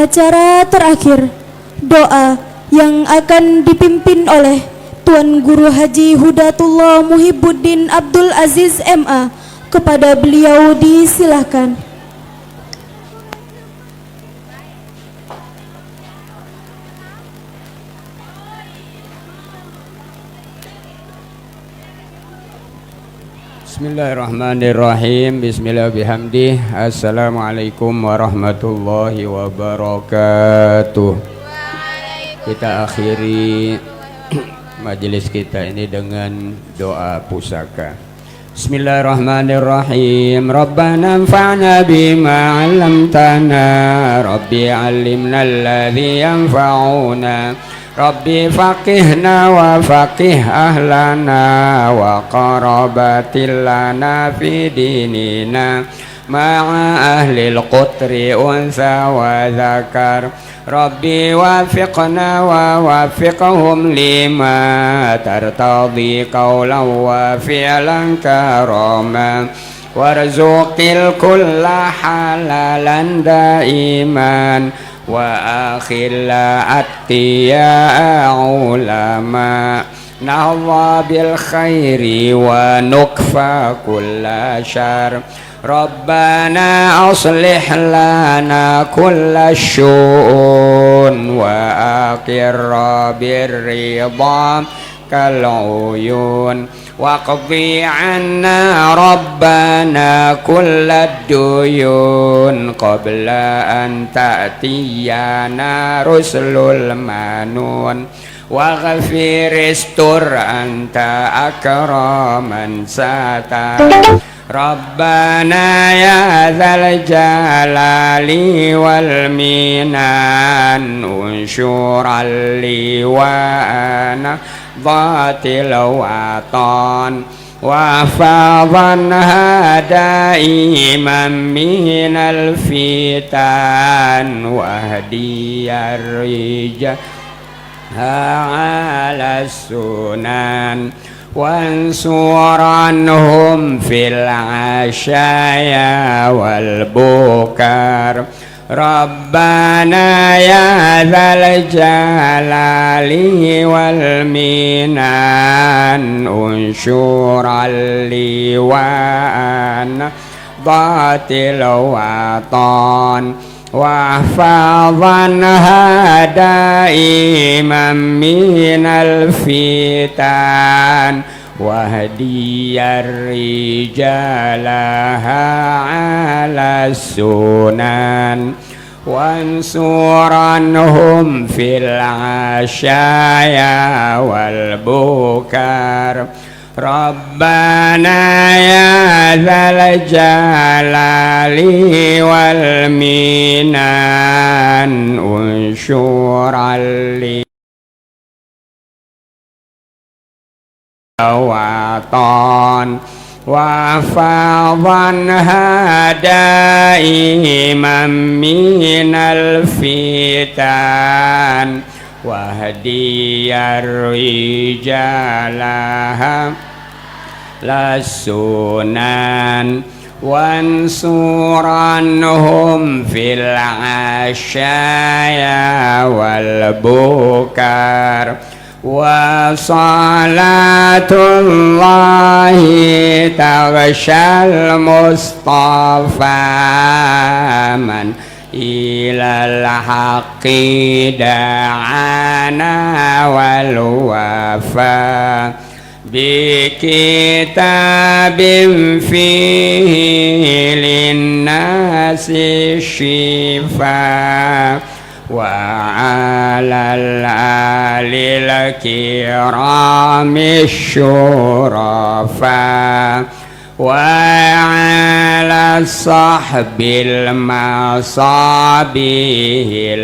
acara terakhir, doa yang akan dipimpin oleh Tuan Guru Haji Hudatullah Muhibbuddin Abdul Aziz MA. Kepada beliau disilahkan. Bismillahirrahmanirrahim. Bismillahirrahmanirrahim. Assalamualaikum warahmatullahi wabarakatuh. Kita akhiri majelis kita ini dengan doa pusaka. Bismillahirrahmanirrahim. Rabbana anfa'na bima 'allamtana. Rabbi 'allimna alladhi yanfa'una. Rabbi faqihna wa faqih ahlana wa qarabatil lana fi dinina ma'a ahlil qutri unsa wa zakar. Rabbi wafiqna wa wafiqhum lima tartadi qawlan wa fi'lan karama warzuqil kulla halalan daiman wa akhilla atqiya ulama nahwa bil khairi wa nukfa kulla syar. Rabbana aslih lana kulla syu'un wa aqirra birridha kal uyun waqdi anna rabbana kulla duyun qabla an ta'tiyana rusulul manun waghfir istur anta akraman sata. Rabbana ya dzal jalali wal minan unsyur liwana dhatil watan wa fadhan daiman minal fitan wahdiyar rijal ala sunan wansur anhum fil asyaya wal bukar. Rabbana ya dzal jalali wal minan unsyur liwan batil watan wahfadhan daiman minal fitan wahdiyar rijalaha ala sunan wansur anhum fil asyaya wal bukar. Rabbana ya dzal jalali wal minan unsyur watan wa fadhan daiman minal fitan wahdiyar rijalaha lasunan wansur anhum fil asyaya wal bukar. Wa salatullahi taghshal mustafa man ilal haqqi da'ana wal wafa bi kitabin fihi linnasi shifa wa alal alil kirami syurafa wa ala sahbil masabihil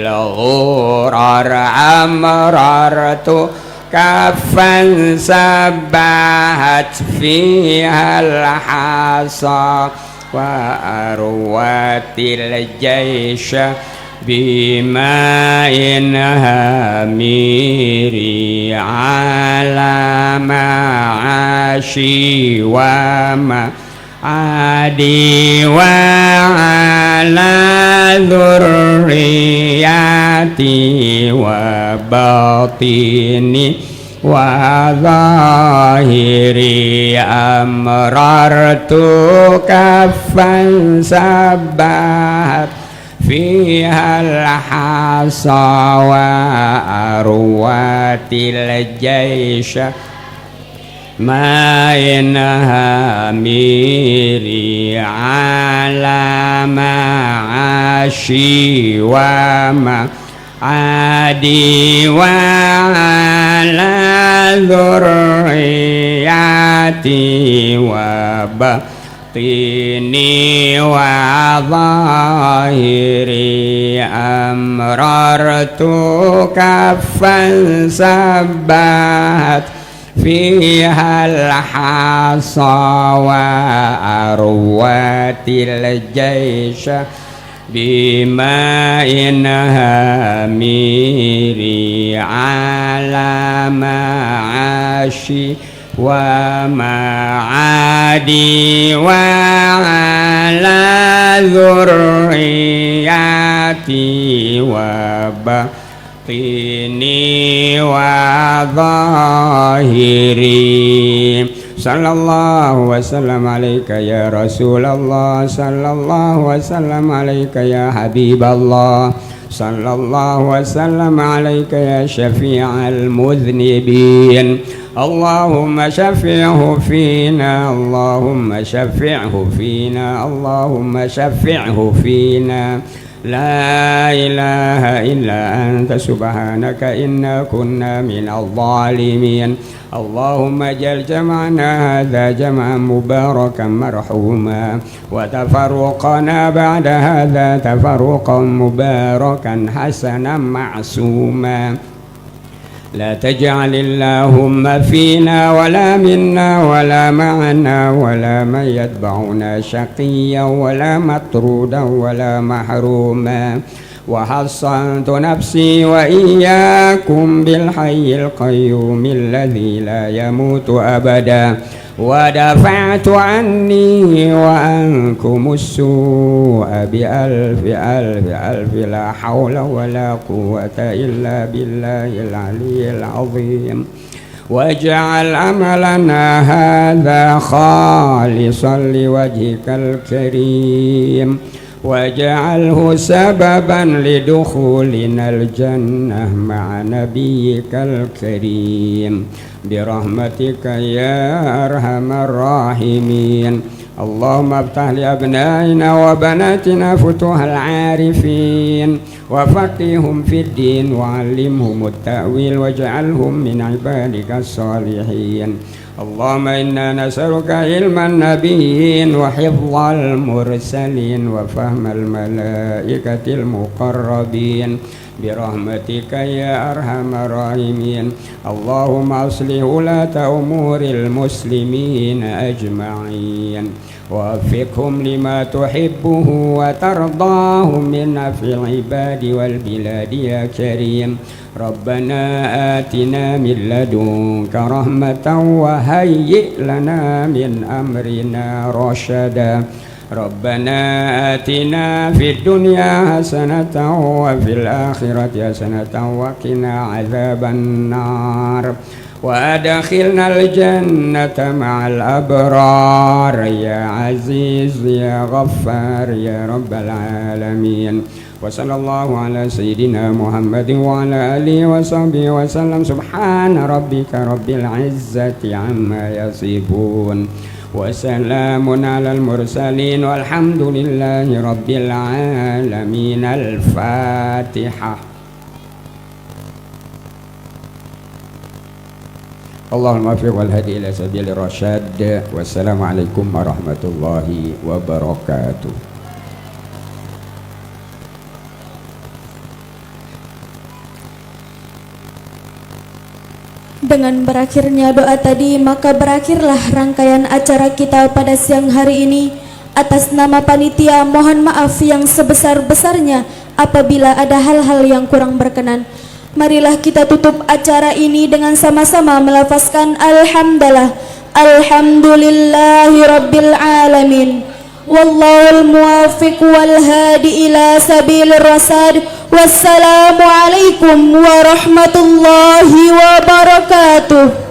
ghurar amrartu kafan sabahat fihal hasa wa arwatil jaysha bima'in hamiri ala ma'ashi wa ma adi wa ala dzurriyyati wa batini wa zahiri amrartu kaffan sabbahat fihal hasa wa arwatil jaisha ma inha miri ala ma'ashi wa ma adi wa ala dzurriyyati wa batini wa zahiri amrartu kaffan sabbahat fihal hasa wa arwatil jaisha bima inha miri ala ma'ashi wa ma'adi wa ala dzurriyyati wa batini wa zahiri. Sallallahu wasallam alaika ya Rasulullah, sallallahu wasallam alaika ya Habiballah, sallallahu wasallam alaika ya syafi'al mudhnibin. Allahumma syafi'hu fina, Allahumma syafi'hu fina, Allahumma syafi'hu fina. La ilaha illa anta subhanaka inna kunna minal zalimin. Allahumma jal jam'ana hadha jam'an mubarakan marhuma wa tafarruqana ba'da hadha tafarruqan mubarakan hasanan ma'suma. لا تجعل اللهم فينا ولا منا ولا معنا ولا من يتبعنا شقيا ولا مطرودا ولا محروما. وحصنت نفسي وإياكم بالحي القيوم الذي لا يموت أبدا. ودفعت عني وعنكم السوء بألف ألف ألف لا حول ولا قوة إلا بالله العلي العظيم. واجعل عملنا هذا خالصا لوجهك الكريم واجعله سببا لدخولنا الجنة مع نبيك الكريم برحمتك يا أرحم الراحمين. اللهم افتح لأبنائنا وبناتنا فتوح العارفين وفقههم في الدين وعلمهم التأويل واجعلهم من عبادك الصالحين. اللهم إنا نسألك علم النبيين وحفظ المرسلين وفهم الملائكة المقربين برحمتك يا أرحم الراحمين. اللهم أصلح ولاة أمور المسلمين أجمعين ووفقهم لما تحبه وترضاه منا في العباد والبلاد يا كريم. ربنا آتنا من لدنك رحمة وهيئ لنا من أمرنا رشدا. ربنا آتنا في الدنيا حسنة وفي الآخرة حسنة وقنا عذاب النار وأدخلنا الجنة مع الأبرار يا عزيز يا غفار يا رب العالمين. وصلى الله على سيدنا محمد وعلى آله وصحبه وسلم. سبحان ربك رب العزة عما يصفون وسلام على المرسلين والحمد لله رب العالمين. الفاتحة. اللهم وفق والهدي إلى سبيل الرشاد. والسلام عليكم ورحمة الله وبركاته. Dengan berakhirnya doa tadi, maka berakhirlah rangkaian acara kita pada siang hari ini. Atas nama panitia, mohon maaf yang sebesar-besarnya apabila ada hal-hal yang kurang berkenan. Marilah kita tutup acara ini dengan sama-sama melafazkan Alhamdulillah. Alhamdulillahi Rabbil Alamin. Wallahul muwaffiq wal hadi ila sabilir rasyad. Wassalamualaikum warahmatullahi wabarakatuh.